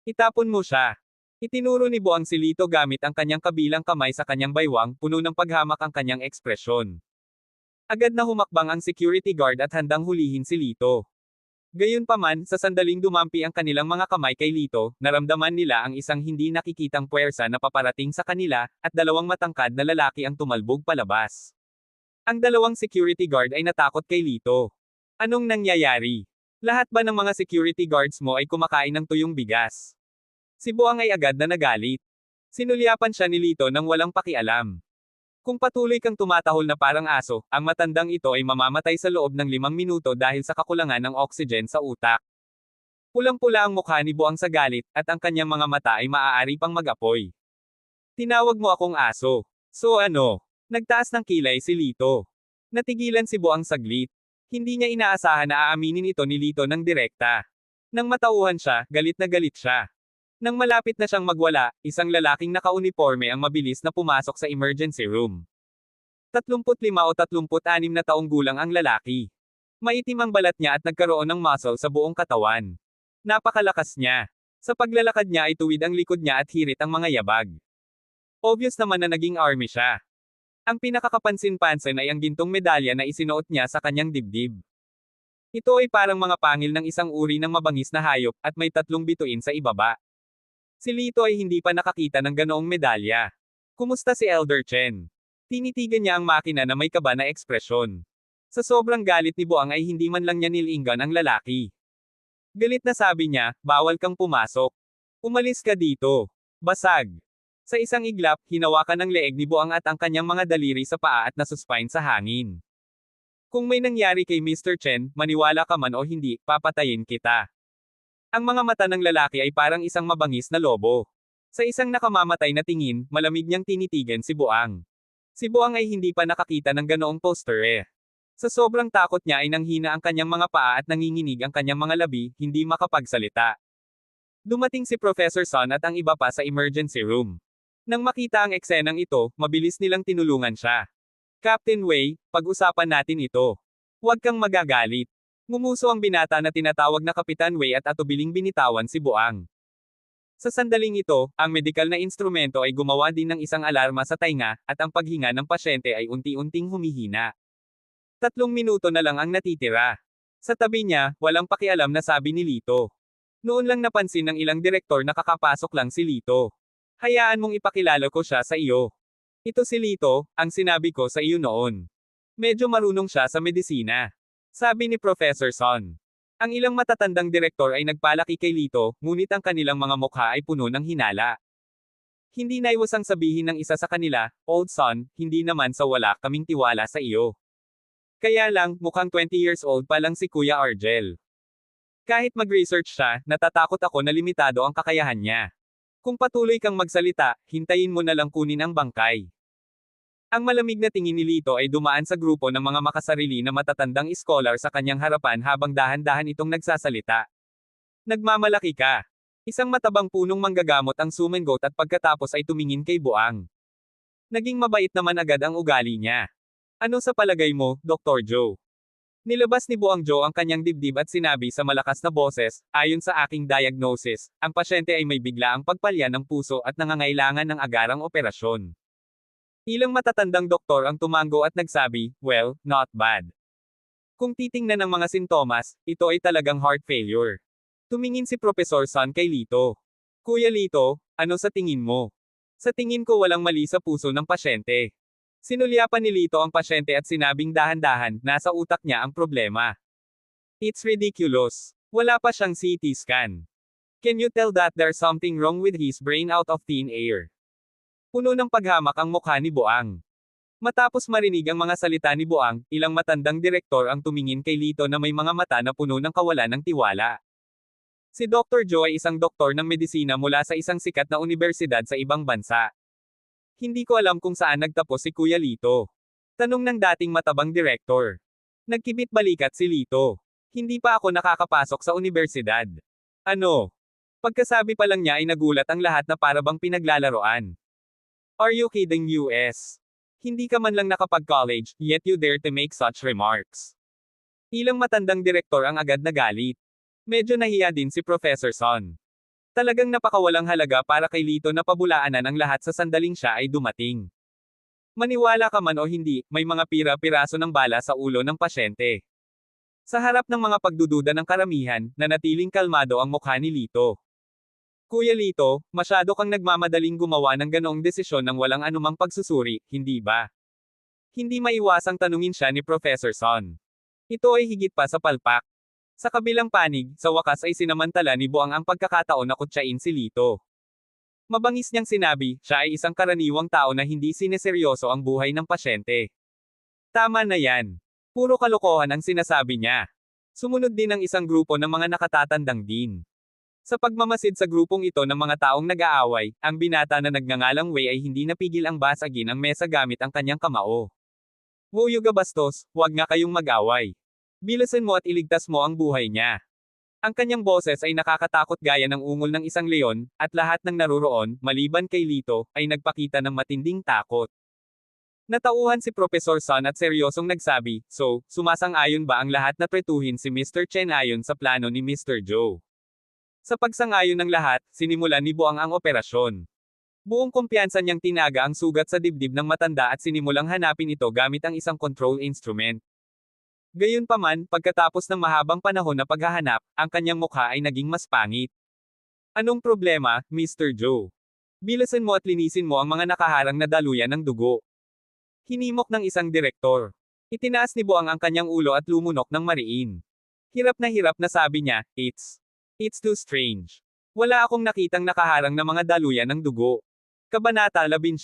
Itapon mo siya. Itinuro ni Boang si Lito gamit ang kanyang kabilang kamay sa kanyang baywang, puno ng paghamak ang kanyang ekspresyon. Agad na humakbang ang security guard at handang hulihin si Lito. Gayunpaman, sa sandaling dumampi ang kanilang mga kamay kay Lito, naramdaman nila ang isang hindi nakikitang puwersa na paparating sa kanila, at 2 matangkad na lalaki ang tumalbog palabas. Ang 2 security guard ay natakot kay Lito. Anong nangyayari? Lahat ba ng mga security guards mo ay kumakain ng tuyong bigas? Si Boang ay agad na nagalit. Sinulyapan siya ni Lito nang walang pakialam. Kung patuloy kang tumatahol na parang aso, ang matandang ito ay mamamatay sa loob ng 5 minuto dahil sa kakulangan ng oxygen sa utak. Pulang-pula ang mukha ni Boang sa galit, at ang kanyang mga mata ay maaari pang mag-apoy. Tinawag mo akong aso. So ano? Nagtaas ng kilay si Lito. Natigilan si Boang saglit. Hindi niya inaasahan na aaminin ito ni Lito ng direkta. Nang matauhan siya, galit na galit siya. Nang malapit na siyang magwala, isang lalaking naka-uniforme ang mabilis na pumasok sa emergency room. 35 o 36 na taong gulang ang lalaki. Maitim ang balat niya at nagkaroon ng muscle sa buong katawan. Napakalakas niya. Sa paglalakad niya ay tuwid ang likod niya at hirit ang mga yabag. Obvious naman na naging army siya. Ang pinakakapansin-pansin ay ang gintong medalya na isinuot niya sa kanyang dibdib. Ito ay parang mga pangil ng isang uri ng mabangis na hayop, at may 3 bituin sa ibaba. Si Lito ay hindi pa nakakita ng ganoong medalya. Kumusta si Elder Chen? Tinitigan niya ang makina na may kaba na ekspresyon. Sa sobrang galit ni Boang ay hindi man lang niya nilinggan ang lalaki. Galit na sabi niya, bawal kang pumasok. Umalis ka dito. Basag. Sa isang iglap, hinawakan ng leeg ni Boang at ang kanyang mga daliri sa paa at nasuspine sa hangin. Kung may nangyari kay Mr. Chen, maniwala ka man o hindi, papatayin kita. Ang mga mata ng lalaki ay parang isang mabangis na lobo. Sa isang nakamamatay na tingin, malamig niyang tinitigan si Boang. Si Boang ay hindi pa nakakita ng ganoong poster eh. Sa sobrang takot niya ay nanghina ang kanyang mga paa at nanginginig ang kanyang mga labi, hindi makapagsalita. Dumating si Professor Sun at ang iba pa sa emergency room. Nang makita ang eksenang ito, mabilis nilang tinulungan siya. Captain Wei, pag-usapan natin ito. Huwag kang magagalit. Ngumuso ang binata na tinatawag na Kapitan Wei at atubiling binitawan si Boang. Sa sandaling ito, ang medikal na instrumento ay gumawa din ng isang alarma sa tainga, at ang paghinga ng pasyente ay unti-unting humihina. 3 minuto na lang ang natitira. Sa tabi niya, walang pakialam na sabi ni Lito. Noon lang napansin ng ilang direktor na kakapasok lang si Lito. Hayaan mong ipakilala ko siya sa iyo. Ito si Lito, ang sinabi ko sa iyo noon. Medyo marunong siya sa medisina. Sabi ni Professor Sun. Ang ilang matatandang direktor ay nagpalaki kay Lito, ngunit ang kanilang mga mukha ay puno ng hinala. Hindi naiwasang sabihin ng isa sa kanila, Old Son, hindi naman sa wala kaming tiwala sa iyo. Kaya lang, mukhang 20 years old pa lang si Kuya Argel. Kahit mag-research siya, natatakot ako na limitado ang kakayahan niya. Kung patuloy kang magsalita, hintayin mo na lang kunin ang bangkay. Ang malamig na tingin ni Lito ay dumaan sa grupo ng mga makasarili na matatandang scholar sa kanyang harapan habang dahan-dahan itong nagsasalita. Nagmamalaki ka. Isang matabang punong manggagamot ang sumengot at pagkatapos ay tumingin kay Boang. Naging mabait naman agad ang ugali niya. Ano sa palagay mo, Dr. Joe? Nilabas ni Boang Jo ang kanyang dibdib at sinabi sa malakas na boses, ayon sa aking diagnosis, ang pasyente ay may biglaang pagpalya ng puso at nangangailangan ng agarang operasyon. Ilang matatandang doktor ang tumango at nagsabi, well, not bad. Kung titingnan ng mga sintomas, ito ay talagang heart failure. Tumingin si Professor Sun kay Lito. Kuya Lito, ano sa tingin mo? Sa tingin ko walang mali sa puso ng pasyente. Sinulyapan ni Lito ang pasyente at sinabing dahan-dahan, nasa utak niya ang problema. It's ridiculous. Wala pa siyang CT scan. Can you tell that there's something wrong with his brain out of thin air? Puno ng paghamak ang mukha ni Boang. Matapos marinig ang mga salita ni Boang, ilang matandang direktor ang tumingin kay Lito na may mga mata na puno ng kawalan ng tiwala. Si Dr. Joe ay isang doktor ng medisina mula sa isang sikat na unibersidad sa ibang bansa. Hindi ko alam kung saan nagtapos si Kuya Lito. Tanong ng dating matabang direktor. Nagkibit balikat si Lito. Hindi pa ako nakakapasok sa unibersidad. Ano? Pagkasabi pa lang niya ay nagulat ang lahat na para bang pinaglalaroan. Are you kidding US? Hindi ka man lang nakapag-college, yet you dare to make such remarks. Ilang matandang direktor ang agad nagalit. Medyo nahiya din si Professor Son. Talagang napakawalang halaga para kay Lito na pabulaanan ang lahat sa sandaling siya ay dumating. Maniwala ka man o hindi, may mga pira-piraso ng bala sa ulo ng pasyente. Sa harap ng mga pagdududa ng karamihan, nanatiling kalmado ang mukha ni Lito. Kuya Lito, masyado kang nagmamadaling gumawa ng ganoong desisyon ng walang anumang pagsusuri, hindi ba? Hindi maiwasang tanungin siya ni Professor Son. Ito ay higit pa sa palpak. Sa kabilang panig, sa wakas ay sinamantala ni Boang ang pagkakataon na kutsain si Lito. Mabangis niyang sinabi, siya ay isang karaniwang tao na hindi sineseryoso ang buhay ng pasyente. Tama na yan. Puro kalokohan ang sinasabi niya. Sumunod din ang isang grupo ng mga nakatatandang din. Sa pagmamasid sa grupong ito ng mga taong nag-aaway, ang binata na nagngangalang Wei ay hindi napigil ang basagin ang mesa gamit ang kanyang kamao. Wuyo ga bastos, huwag nga kayong mag-away. Bilasan mo at iligtas mo ang buhay niya. Ang kanyang boses ay nakakatakot gaya ng ungol ng isang leon, at lahat ng naruroon, maliban kay Lito, ay nagpakita ng matinding takot. Natauhan si Professor Son at seryosong nagsabi, so, sumasang-ayon ba ang lahat na pretuhin si Mr. Chen ayon sa plano ni Mr. Joe? Sa pagsang-ayon ng lahat, sinimulan ni Boang ang operasyon. Buong kumpiyansa niyang tinaga ang sugat sa dibdib ng matanda at sinimulang hanapin ito gamit ang isang control instrument. Gayunpaman, pagkatapos ng mahabang panahon na paghahanap, ang kanyang mukha ay naging mas pangit. Anong problema, Mr. Joe? Bilasan mo at linisin mo ang mga nakaharang na daluyan ng dugo. Hinimok ng isang direktor. Itinaas ni Boang ang kanyang ulo at lumunok ng mariin. Hirap na sabi niya, It's too strange. Wala akong nakitang nakaharang na mga daluyan ng dugo. Kabanata 19.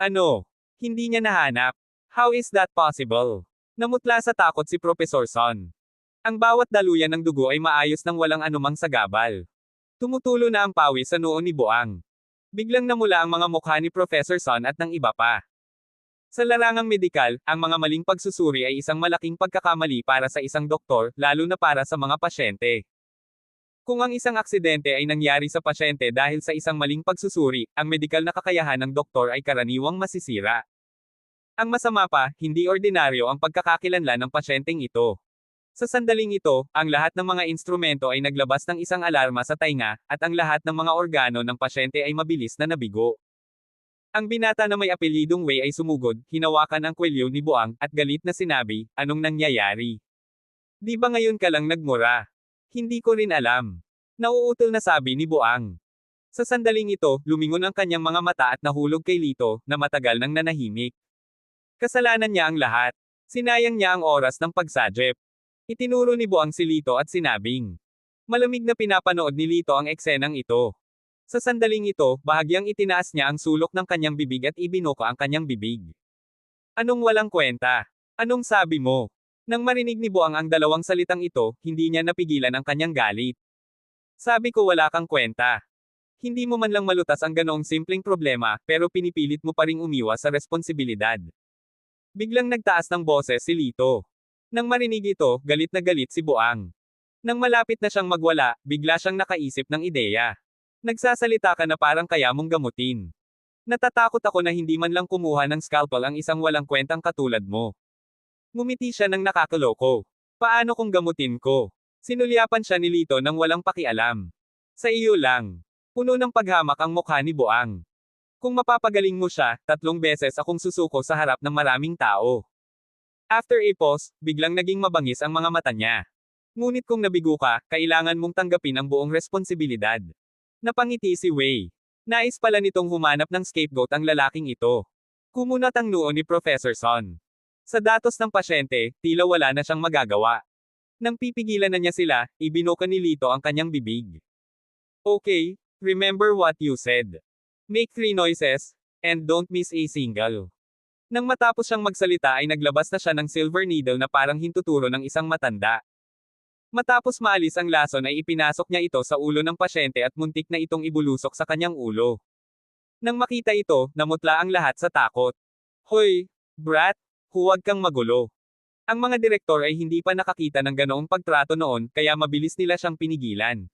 Ano? Hindi niya nahanap. How is that possible? Namutla sa takot si Professor Son. Ang bawat daluyan ng dugo ay maayos nang walang anumang sagabal. Tumutulo na ang pawis sa noo ni Boang. Biglang namula ang mga mukha ni Professor Son at ng iba pa. Sa larangang medikal, ang mga maling pagsusuri ay isang malaking pagkakamali para sa isang doktor, lalo na para sa mga pasyente. Kung ang isang aksidente ay nangyari sa pasyente dahil sa isang maling pagsusuri, ang medikal na kakayahan ng doktor ay karaniwang masisira. Ang masama pa, hindi ordinaryo ang pagkakakilanlan ng pasyenteng ito. Sa sandaling ito, ang lahat ng mga instrumento ay naglabas ng isang alarma sa tainga, at ang lahat ng mga organo ng pasyente ay mabilis na nabigo. Ang binata na may apelyidong Wei ay sumugod, hinawakan ang kwelyo ni Boang, at galit na sinabi, anong nangyayari? Di ba ngayon ka lang nagmura? Hindi ko rin alam. Nauutol na sabi ni Boang. Sa sandaling ito, lumingon ang kanyang mga mata at nahulog kay Lito, na matagal nang nanahimik. Kasalanan niya ang lahat. Sinayang niya ang oras ng pagsadjep. Itinuro ni Boang si Lito at sinabing. Malamig na pinapanood ni Lito ang eksenang ito. Sa sandaling ito, bahagyang itinaas niya ang sulok ng kanyang bibig at ibinuka ang kanyang bibig. Anong walang kwenta? Anong sabi mo? Nang marinig ni Boang ang dalawang salitang ito, hindi niya napigilan ang kanyang galit. Sabi ko wala kang kwenta. Hindi mo man lang malutas ang ganoong simpleng problema, pero pinipilit mo pa ring umiwas sa responsibilidad. Biglang nagtaas ng boses si Lito. Nang marinig ito, galit na galit si Boang. Nang malapit na siyang magwala, bigla siyang nakaisip ng ideya. Nagsasalita ka na parang kaya mong gamutin. Natatakot ako na hindi man lang kumuha ng scalpel ang isang walang kwentang katulad mo. Ngumiti siya ng nakakaloko. Paano kung gamutin ko? Sinulyapan siya ni Lito nang walang pakialam. Sa iyo lang. Puno ng paghamak ang mukha ni Boang. Kung mapapagaling mo siya, 3 beses akong susuko sa harap ng maraming tao. After a pause, biglang naging mabangis ang mga mata niya. Ngunit kung nabigo ka, kailangan mong tanggapin ang buong responsibilidad. Napangiti si Wei. Nais pala nitong humanap ng scapegoat ang lalaking ito. Kumunat ang noo ni Professor Son. Sa datos ng pasyente, tila wala na siyang magagawa. Nang pipigilan na niya sila, ibinuka ni Lito ang kanyang bibig. Okay, remember what you said. Make 3 noises, and don't miss a single. Nang matapos siyang magsalita ay naglabas na siya ng silver needle na parang hintuturo ng isang matanda. Matapos maalis ang lason ay ipinasok niya ito sa ulo ng pasyente at muntik na itong ibulusok sa kanyang ulo. Nang makita ito, namutla ang lahat sa takot. Hoy, brat, huwag kang magulo. Ang mga direktor ay hindi pa nakakita ng ganoong pagtrato noon, kaya mabilis nila siyang pinigilan.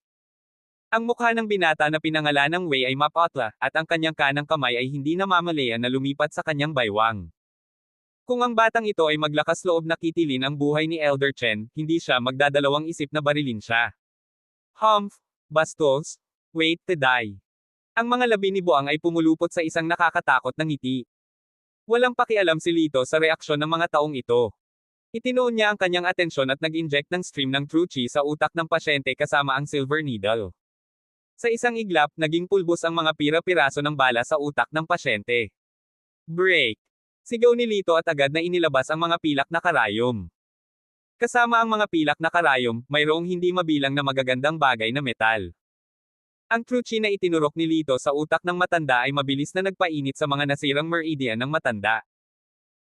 Ang mukha ng binata na pinangalan ng Wei ay mapotla, at ang kanyang kanang kamay ay hindi namamalayan na lumipat sa kanyang baywang. Kung ang batang ito ay maglakas loob na kitilin ang buhay ni Elder Chen, hindi siya magdadalawang isip na barilin siya. Humph! Bastos! Wait to die! Ang mga labi ni Buang ay pumulupot sa isang nakakatakot na ngiti. Walang pakialam si Lito sa reaksyon ng mga taong ito. Itinuon niya ang kanyang atensyon at nag-inject ng stream ng true chi sa utak ng pasyente kasama ang silver needle. Sa isang iglap, naging pulbos ang mga pira-piraso ng bala sa utak ng pasyente. Break! Sigaw ni Lito at agad na inilabas ang mga pilak na karayom. Kasama ang mga pilak na karayom, mayroong hindi mabilang na magagandang bagay na metal. Ang true chi na itinurok ni Lito sa utak ng matanda ay mabilis na nagpainit sa mga nasirang meridian ng matanda.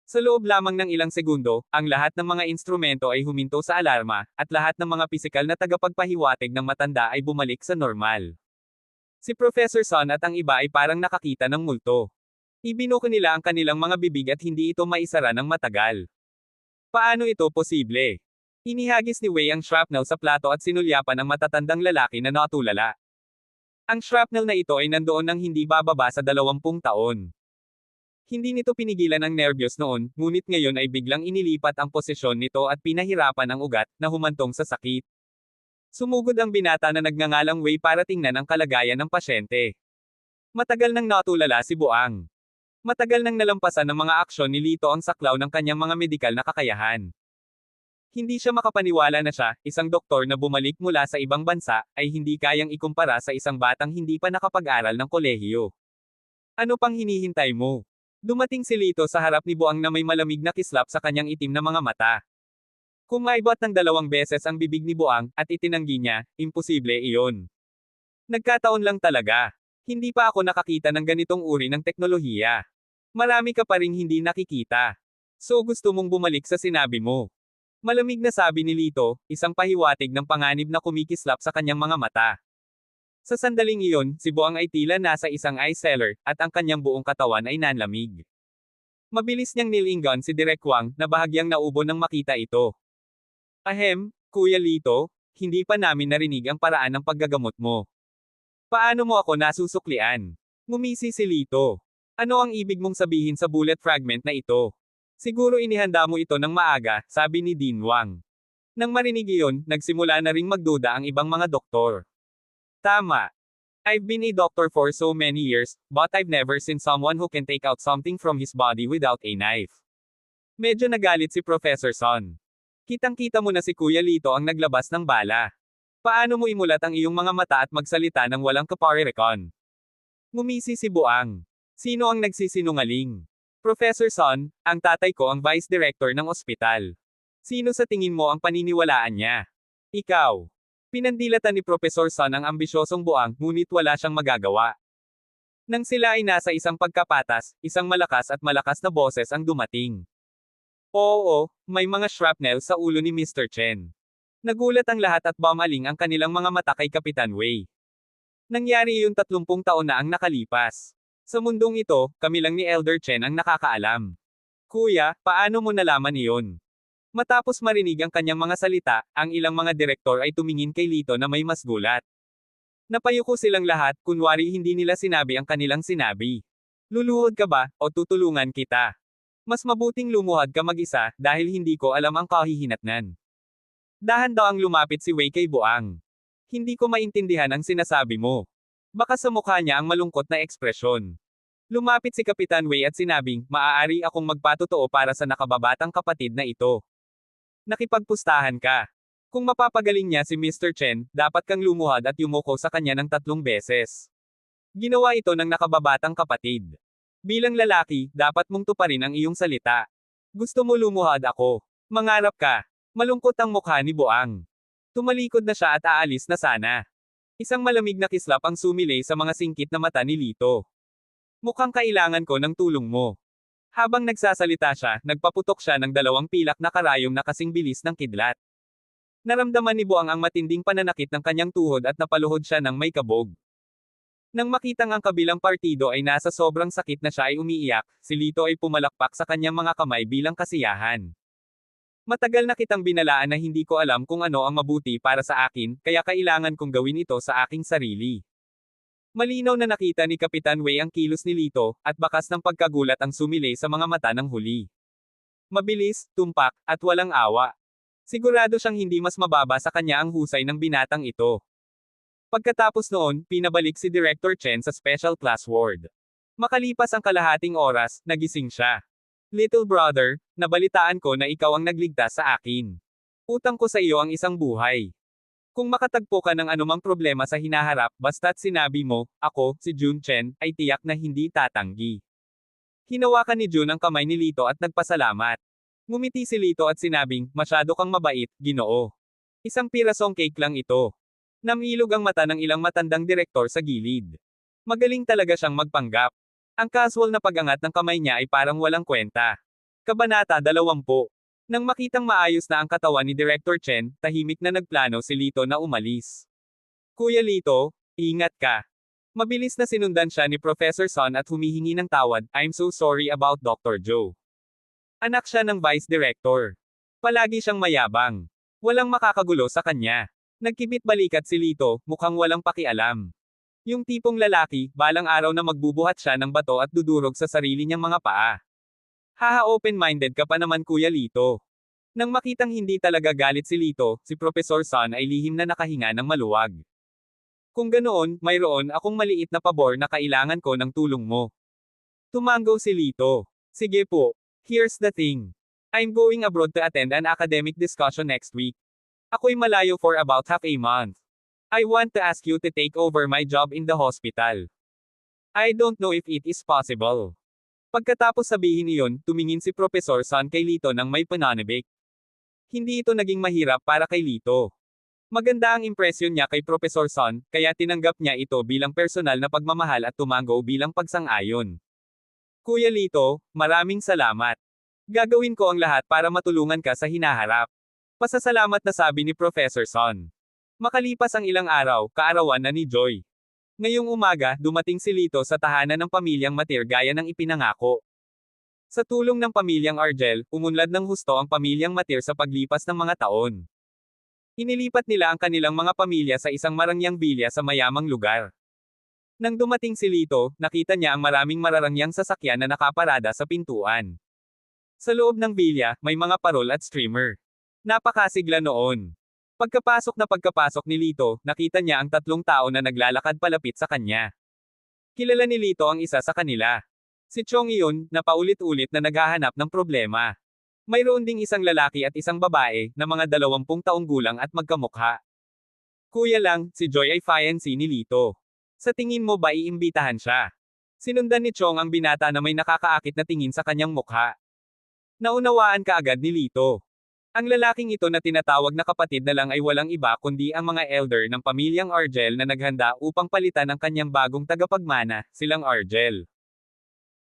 Sa loob lamang ng ilang segundo, ang lahat ng mga instrumento ay huminto sa alarma, at lahat ng mga pisikal na tagapagpahiwatig ng matanda ay bumalik sa normal. Si Professor Son at ang iba ay parang nakakita ng multo. Ibinuko nila ang kanilang mga bibig at hindi ito maisara ng matagal. Paano ito posible? Inihagis ni Wei ang shrapnel sa plato at sinulyapan ang matatandang lalaki na natulala. Ang shrapnel na ito ay nandoon ng hindi bababa sa 20 taon. Hindi nito pinigilan ang nerbiyos noon, ngunit ngayon ay biglang inilipat ang posisyon nito at pinahirapan ang ugat, na humantong sa sakit. Sumugod ang binata na nagngangalang Wei para tingnan ang kalagayan ng pasyente. Matagal nang natulala si Buang. Matagal nang nalampasan ng mga aksyon ni Lito ang saklaw ng kanyang mga medikal na kakayahan. Hindi siya makapaniwala na siya, isang doktor na bumalik mula sa ibang bansa, ay hindi kayang ikumpara sa isang batang hindi pa nakapag-aral ng kolehiyo. Ano pang hinihintay mo? Dumating si Lito sa harap ni Buang na may malamig na kislap sa kanyang itim na mga mata. Kung maibot ng 2 beses ang bibig ni Buang, at itinanggi niya, imposible iyon. Nagkataon lang talaga. Hindi pa ako nakakita ng ganitong uri ng teknolohiya. Marami ka pa ring hindi nakikita. So gusto mong bumalik sa sinabi mo. Malamig na sabi ni Lito, isang pahiwatig ng panganib na kumikislap sa kanyang mga mata. Sa sandaling iyon, si Buang ay tila nasa isang ice cellar, at ang kanyang buong katawan ay nanlamig. Mabilis niyang nilingon si Direk Wang, na bahagyang naubo nang makita ito. Ahem, Kuya Lito, hindi pa namin narinig ang paraan ng paggagamot mo. Paano mo ako nasusuklian? Ngumisi si Lito. Ano ang ibig mong sabihin sa bullet fragment na ito? Siguro inihanda mo ito ng maaga, sabi ni Din Wang. Nang marinig iyon, nagsimula na ring magduda ang ibang mga doktor. Tama. I've been a doctor for so many years, but I've never seen someone who can take out something from his body without a knife. Medyo nagalit si Professor Son. Kitang-kita mo na si Kuya Lito ang naglabas ng bala. Paano mo imulat ang iyong mga mata at magsalita ng walang kaparerekon? Ngumisi si Buang. Sino ang nagsisinungaling? Professor Son, ang tatay ko ang vice director ng ospital. Sino sa tingin mo ang paniniwalaan niya? Ikaw. Pinandilatan ni Professor Son ang ambisyosong Buang, ngunit wala siyang magagawa. Nang sila ay nasa isang pagkapatas, isang malakas na boses ang dumating. Oo, may mga shrapnel sa ulo ni Mr. Chen. Nagulat ang lahat at bumaling ang kanilang mga mata kay Kapitan Wei. Nangyari iyon 30 taon na ang nakalipas. Sa mundong ito, kami lang ni Elder Chen ang nakakaalam. Kuya, paano mo nalaman iyon? Matapos marinig ang kanyang mga salita, ang ilang mga direktor ay tumingin kay Lito na may mas gulat. Napayuko silang lahat, kunwari hindi nila sinabi ang kanilang sinabi. Luluhod ka ba, o tutulungan kita? Mas mabuting lumuhad ka mag-isa, dahil hindi ko alam ang kahihinatnan. Dahan daw ang lumapit si Wei kay Buang. Hindi ko maintindihan ang sinasabi mo. Baka sa mukha niya ang malungkot na ekspresyon. Lumapit si Kapitan Wei at sinabing, maaari akong magpatotoo para sa nakababatang kapatid na ito. Nakipagpustahan ka. Kung mapapagaling niya si Mr. Chen, dapat kang lumuhad at yumuko sa kanya ng 3 beses. Ginawa ito ng nakababatang kapatid. Bilang lalaki, dapat mong tuparin ang iyong salita. Gusto mo lumuhad ako. Mangarap ka. Malungkot ang mukha ni Buang. Tumalikod na siya at aalis na sana. Isang malamig na kislap ang sumilay sa mga singkit na mata ni Lito. Mukhang kailangan ko ng tulong mo. Habang nagsasalita siya, nagpaputok siya ng 2 pilak na karayom na kasing bilis ng kidlat. Naramdaman ni Buang ang matinding pananakit ng kanyang tuhod at napaluhod siya ng may kabog. Nang makitang ang kabilang partido ay nasa sobrang sakit na siya ay umiiyak, si Lito ay pumalakpak sa kanyang mga kamay bilang kasiyahan. Matagal na kitang binalaan na hindi ko alam kung ano ang mabuti para sa akin, kaya kailangan kong gawin ito sa aking sarili. Malinaw na nakita ni Kapitan Wei ang kilos ni Lito, at bakas ng pagkagulat ang sumilay sa mga mata ng huli. Mabilis, tumpak, at walang awa. Sigurado siyang hindi mas mababa sa kanya ang husay ng binatang ito. Pagkatapos noon, pinabalik si Director Chen sa Special Class Ward. Makalipas ang kalahating oras, nagising siya. Little brother, nabalitaan ko na ikaw ang nagligtas sa akin. Utang ko sa iyo ang isang buhay. Kung makatagpo ka ng anumang problema sa hinaharap, basta't sinabi mo, ako, si Jun Chen, ay tiyak na hindi tatanggi. Hinawakan ni Jun ang kamay ni Lito at nagpasalamat. Ngumiti si Lito at sinabing, masyado kang mabait, Ginoo. Isang pirasong cake lang ito. Namilog ang mata ng ilang matandang direktor sa gilid. Magaling talaga siyang magpanggap. Ang casual na pag-angat ng kamay niya ay parang walang kwenta. Kabanata 20. Nang makitang maayos na ang katawan ni Director Chen, tahimik na nagplano si Lito na umalis. Kuya Lito, ingat ka. Mabilis na sinundan siya ni Professor Son at humihingi ng tawad, I'm so sorry about Dr. Joe. Anak siya ng Vice Director. Palagi siyang mayabang. Walang makakagulo sa kanya. Nagkibit balikat si Lito, mukhang walang pakialam. Yung tipong lalaki, balang araw na magbubuhat siya ng bato at dudurog sa sarili niyang mga paa. Haha, open-minded ka pa naman Kuya Lito. Nang makitang hindi talaga galit si Lito, si Professor Son ay lihim na nakahinga ng maluwag. Kung ganoon, mayroon akong maliit na pabor na kailangan ko ng tulong mo. Tumango si Lito. Sige po. Here's the thing. I'm going abroad to attend an academic discussion next week. Ako'y malayo for about half a month. I want to ask you to take over my job in the hospital. I don't know if it is possible. Pagkatapos sabihin iyon, tumingin si Professor Son kay Lito ng may pananabik. Hindi ito naging mahirap para kay Lito. Maganda ang impresyon niya kay Professor Son, kaya tinanggap niya ito bilang personal na pagmamahal at tumango bilang pagsang-ayon. Kuya Lito, maraming salamat. Gagawin ko ang lahat para matulungan ka sa hinaharap. Pasasalamat na sabi ni Professor Son. Makalipas ang ilang araw, kaarawan na ni Joy. Ngayong umaga, dumating si Lito sa tahanan ng pamilyang Matir gaya ng ipinangako. Sa tulong ng pamilyang Argel, umunlad ng husto ang pamilyang Matir sa paglipas ng mga taon. Inilipat nila ang kanilang mga pamilya sa isang marangyang bilya sa mayamang lugar. Nang dumating si Lito, nakita niya ang maraming mararangyang sasakyan na nakaparada sa pintuan. Sa loob ng bilya, may mga parol at streamer. Napakasigla noon. Pagkapasok ni Lito, nakita niya ang 3 tao na naglalakad palapit sa kanya. Kilala ni Lito ang isa sa kanila. Si Chong iyon, na paulit-ulit na naghahanap ng problema. Mayroon ding isang lalaki at isang babae, na mga 20 taong gulang at magkamukha. Kuya lang, si Joy ay fiancé ni Lito. Sa tingin mo ba iimbitahan siya? Sinundan ni Chong ang binata na may nakakaakit na tingin sa kanyang mukha. Naunawaan kaagad ni Lito. Ang lalaking ito na tinatawag na kapatid na lang ay walang iba kundi ang mga elder ng pamilyang Argel na naghanda upang palitan ang kanyang bagong tagapagmana, silang Argel.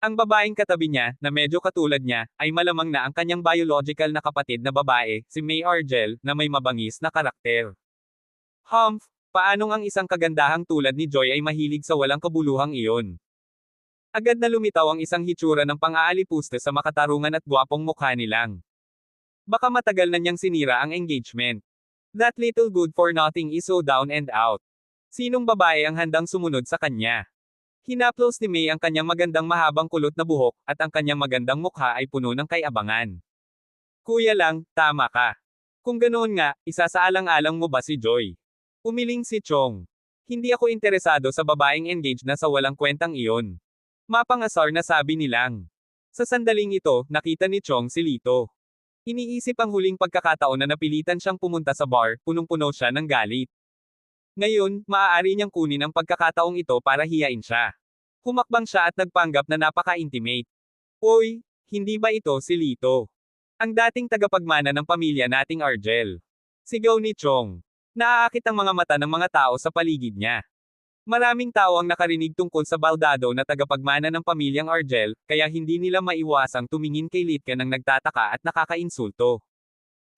Ang babaeng katabi niya, na medyo katulad niya, ay malamang na ang kanyang biological na kapatid na babae, si May Argel, na may mabangis na karakter. Humph, paanong ang isang kagandahang tulad ni Joy ay mahilig sa walang kabuluhang iyon? Agad na lumitaw ang isang hitsura ng pang-aalipuste sa makatarungan at gwapong mukha nilang. Baka matagal na niyang sinira ang engagement. That little good for nothing is so down and out. Sinong babae ang handang sumunod sa kanya? Hinaplos ni May ang kanyang magandang mahabang kulot na buhok, at ang kanyang magandang mukha ay puno ng kayabangan. Kuya lang, tama ka. Kung ganoon nga, isasaalang-alang mo ba si Joy? Umiling si Chong. Hindi ako interesado sa babaeng engaged na sa walang kwentang iyon. Mapangasar na sabi nilang. Sa sandaling ito, nakita ni Chong si Lito. Iniisip ang huling pagkakataon na napilitan siyang pumunta sa bar, punong-puno siya ng galit. Ngayon, maaari niyang kunin ang pagkakataong ito para hiyain siya. Humakbang siya at nagpanggap na napaka-intimate. Oy, hindi ba ito si Lito? Ang dating tagapagmana ng pamilya nating Argel. Sigaw ni Chong. Naaakit ang mga mata ng mga tao sa paligid niya. Maraming tao ang nakarinig tungkol sa baldado na tagapagmana ng pamilyang Argel, kaya hindi nila maiwasang tumingin kay Litka ng nagtataka at nakakainsulto.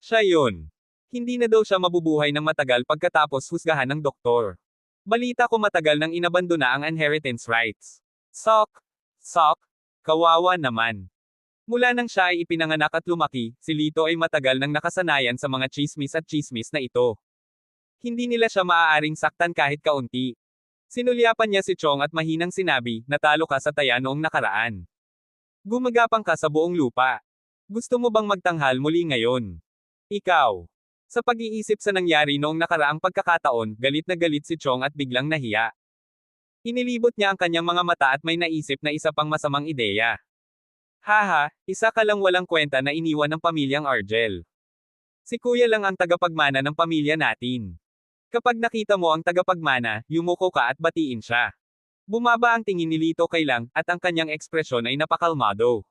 Siya yun. Hindi na daw siya mabubuhay ng matagal pagkatapos husgahan ng doktor. Balita ko matagal nang inabandona ang inheritance rights. Sok, kawawa naman. Mula nang siya ay ipinanganak at lumaki, si Lito ay matagal nang nakasanayan sa mga chismis na ito. Hindi nila siya maaaring saktan kahit kaunti. Sinulyapan niya si Chong at mahinang sinabi, natalo ka sa taya noong nakaraan. Gumagapang ka sa buong lupa. Gusto mo bang magtanghal muli ngayon? Ikaw. Sa pag-iisip sa nangyari noong nakaraang pagkakataon, galit na galit si Chong at biglang nahiya. Inilibot niya ang kanyang mga mata at may naisip na isa pang masamang ideya. Haha, isa ka lang walang kwenta na iniwan ng pamilyang Argel. Si kuya lang ang tagapagmana ng pamilya natin. Kapag nakita mo ang tagapagmana, yumuko ka at batiin siya. Bumaba ang tingin ni Lito kay Lang, at ang kanyang ekspresyon ay napakalmado.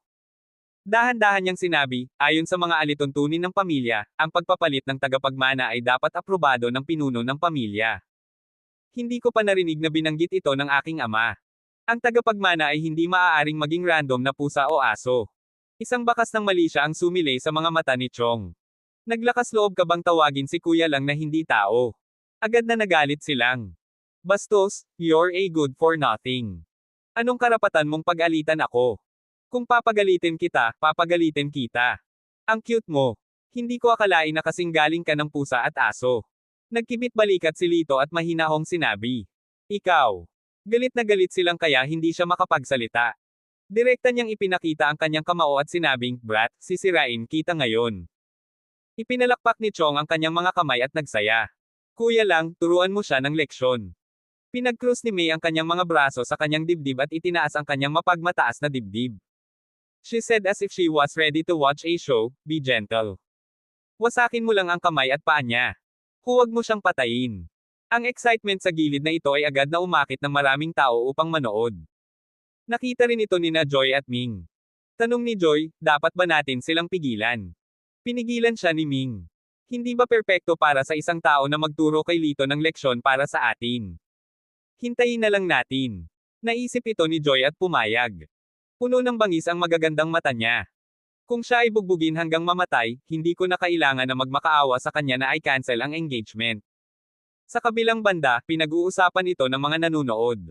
Dahan-dahan niyang sinabi, ayon sa mga alituntunin ng pamilya, ang pagpapalit ng tagapagmana ay dapat aprobado ng pinuno ng pamilya. Hindi ko pa narinig na binanggit ito ng aking ama. Ang tagapagmana ay hindi maaaring maging random na pusa o aso. Isang bakas ng mali siya ang sumilay sa mga mata ni Chong. Naglakas loob ka bang tawagin si kuya lang na hindi tao? Agad na nagalit si Lang. Bastos, you're a good for nothing. Anong karapatan mong pag-alitan ako? Kung papagalitin kita, papagalitin kita. Ang cute mo. Hindi ko akalain na kasing galing ka ng pusa at aso. Nagkibit balikat si Lito at mahinahong sinabi. Ikaw. Galit na galit silang kaya hindi siya makapagsalita. Direkta niyang ipinakita ang kanyang kamao at sinabing, Brat, sisirain kita ngayon. Ipinalakpak ni Chong ang kanyang mga kamay at nagsaya. Kuya lang, turuan mo siya ng leksyon. Pinag-cross ni May ang kanyang mga braso sa kanyang dibdib at itinaas ang kanyang mapagmataas na dibdib. She said as if she was ready to watch a show, be gentle. Wasakin mo lang ang kamay at paa niya. Huwag mo siyang patayin. Ang excitement sa gilid na ito ay agad na umakit ng maraming tao upang manood. Nakita rin ito nina Joy at Ming. Tanong ni Joy, dapat ba natin silang pigilan? Pinigilan siya ni Ming. Hindi ba perpekto para sa isang tao na magturo kay Lito ng leksyon para sa atin? Hintayin na lang natin. Naisip ito ni Joy at pumayag. Puno ng bangis ang magagandang mata niya. Kung siya ay bugbugin hanggang mamatay, hindi ko na kailangan na magmakaawa sa kanya na ay cancel ang engagement. Sa kabilang banda, pinag-uusapan ito ng mga nanunood.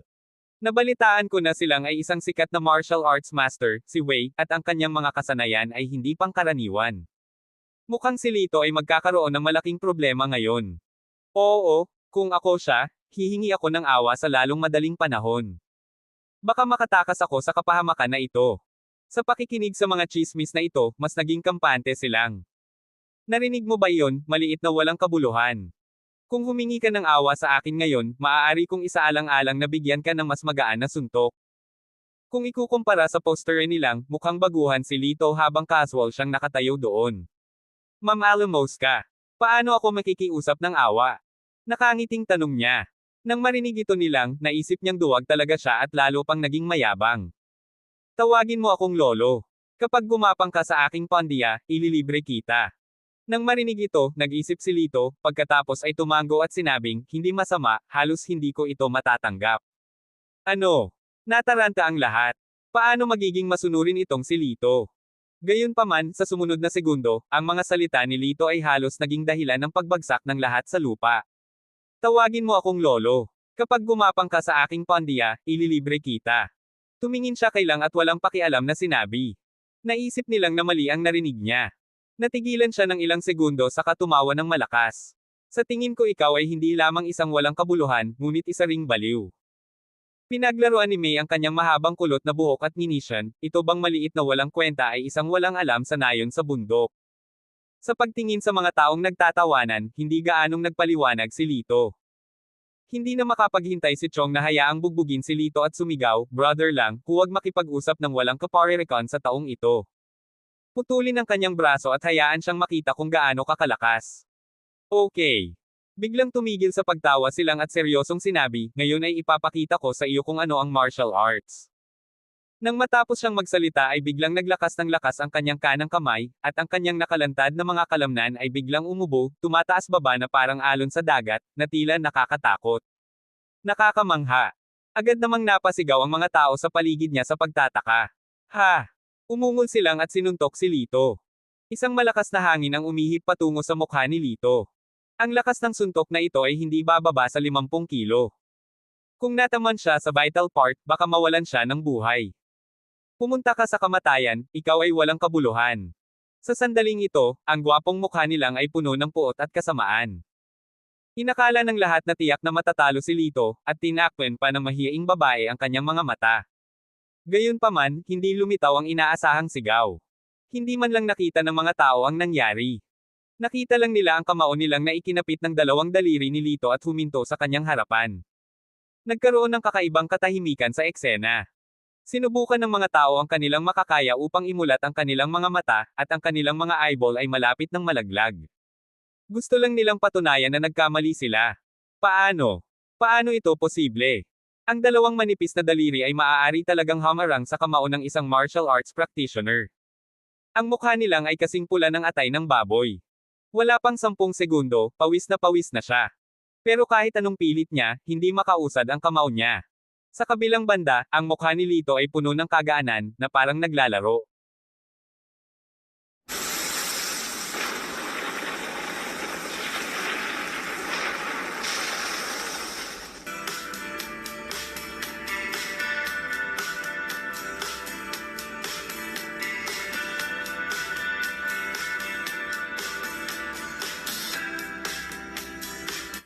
Nabalitaan ko na silang ay isang sikat na martial arts master, si Wei, at ang kanyang mga kasanayan ay hindi pangkaraniwan. Mukhang si Lito ay magkakaroon ng malaking problema ngayon. Oo, kung ako siya, hihingi ako ng awa sa lalong madaling panahon. Baka makatakas ako sa kapahamakan na ito. Sa pakikinig sa mga chismis na ito, mas naging kampante silang. Narinig mo ba iyon, maliit na walang kabuluhan? Kung humingi ka ng awa sa akin ngayon, maaari kong isaalang-alang na bigyan ka ng mas magaan na suntok. Kung ikukumpara sa poster nilang, mukhang baguhan si Lito habang casual siyang nakatayo doon. Ma'am Alamos ka. Paano ako makikiusap ng awa? Nakangiting tanong niya. Nang marinig ito nilang, naisip niyang duwag talaga siya at lalo pang naging mayabang. Tawagin mo akong lolo. Kapag gumapang ka sa aking pandiya, ililibre kita. Nang marinig ito, nag-isip si Lito, pagkatapos ay tumango at sinabing, hindi masama, halos hindi ko ito matatanggap. Ano? Nataranta ang lahat. Paano magiging masunurin itong si Lito? Gayunpaman, sa sumunod na segundo, ang mga salita ni Lito ay halos naging dahilan ng pagbagsak ng lahat sa lupa. Tawagin mo akong lolo. Kapag gumapang ka sa aking pandiya, ililibre kita. Tumingin siya kay Lang at walang pakialam na sinabi. Naisip nilang na mali ang narinig niya. Natigilan siya ng ilang segundo saka tumawa ng malakas. Sa tingin ko ikaw ay hindi lamang isang walang kabuluhan, ngunit isa ring baliw. Pinaglaruan ni May ang kanyang mahabang kulot na buhok at nginisyan, ito bang maliit na walang kwenta ay isang walang alam sa nayon sa bundok. Sa pagtingin sa mga taong nagtatawanan, hindi gaanong nagpaliwanag si Lito. Hindi na makapaghintay si Chong na hayaang bugbugin si Lito at sumigaw, brother lang, huwag makipag-usap ng walang kaparerekon sa taong ito. Putulin ang kanyang braso at hayaan siyang makita kung gaano kakalakas. Okay. Biglang tumigil sa pagtawa silang at seryosong sinabi, ngayon ay ipapakita ko sa iyo kung ano ang martial arts. Nang matapos siyang magsalita ay biglang naglakas ng lakas ang kanyang kanang kamay, at ang kanyang nakalantad na mga kalamnan ay biglang umubo, tumataas baba na parang alon sa dagat, na tila nakakatakot. Nakakamangha. Agad namang napasigaw ang mga tao sa paligid niya sa pagtataka. Ha! Umungol silang at sinuntok si Lito. Isang malakas na hangin ang umihip patungo sa mukha ni Lito. Ang lakas ng suntok na ito ay hindi bababa sa 50 kilo. Kung nataman siya sa vital part, baka mawalan siya ng buhay. Pumunta ka sa kamatayan, ikaw ay walang kabuluhan. Sa sandaling ito, ang gwapong mukha nilang ay puno ng puot at kasamaan. Inakala ng lahat na tiyak na matatalo si Lito, at tinakpan pa ng mahiyaing babae ang kanyang mga mata. Gayunpaman, hindi lumitaw ang inaasahang sigaw. Hindi man lang nakita ng mga tao ang nangyari. Nakita lang nila ang kamao nilang na ikinapit ng dalawang daliri ni Lito at huminto sa kanyang harapan. Nagkaroon ng kakaibang katahimikan sa eksena. Sinubukan ng mga tao ang kanilang makakaya upang imulat ang kanilang mga mata, at ang kanilang mga eyeball ay malapit ng malaglag. Gusto lang nilang patunayan na nagkamali sila. Paano? Paano ito posible? Ang dalawang manipis na daliri ay maaari talagang hamarang sa kamao ng isang martial arts practitioner. Ang mukha nilang ay kasing pula ng atay ng baboy. Wala pang 10 segundo, pawis na siya. Pero kahit anong pilit niya, hindi makausad ang kamao niya. Sa kabilang banda, ang mukha ni Lito ay puno ng kagaanan, na parang naglalaro.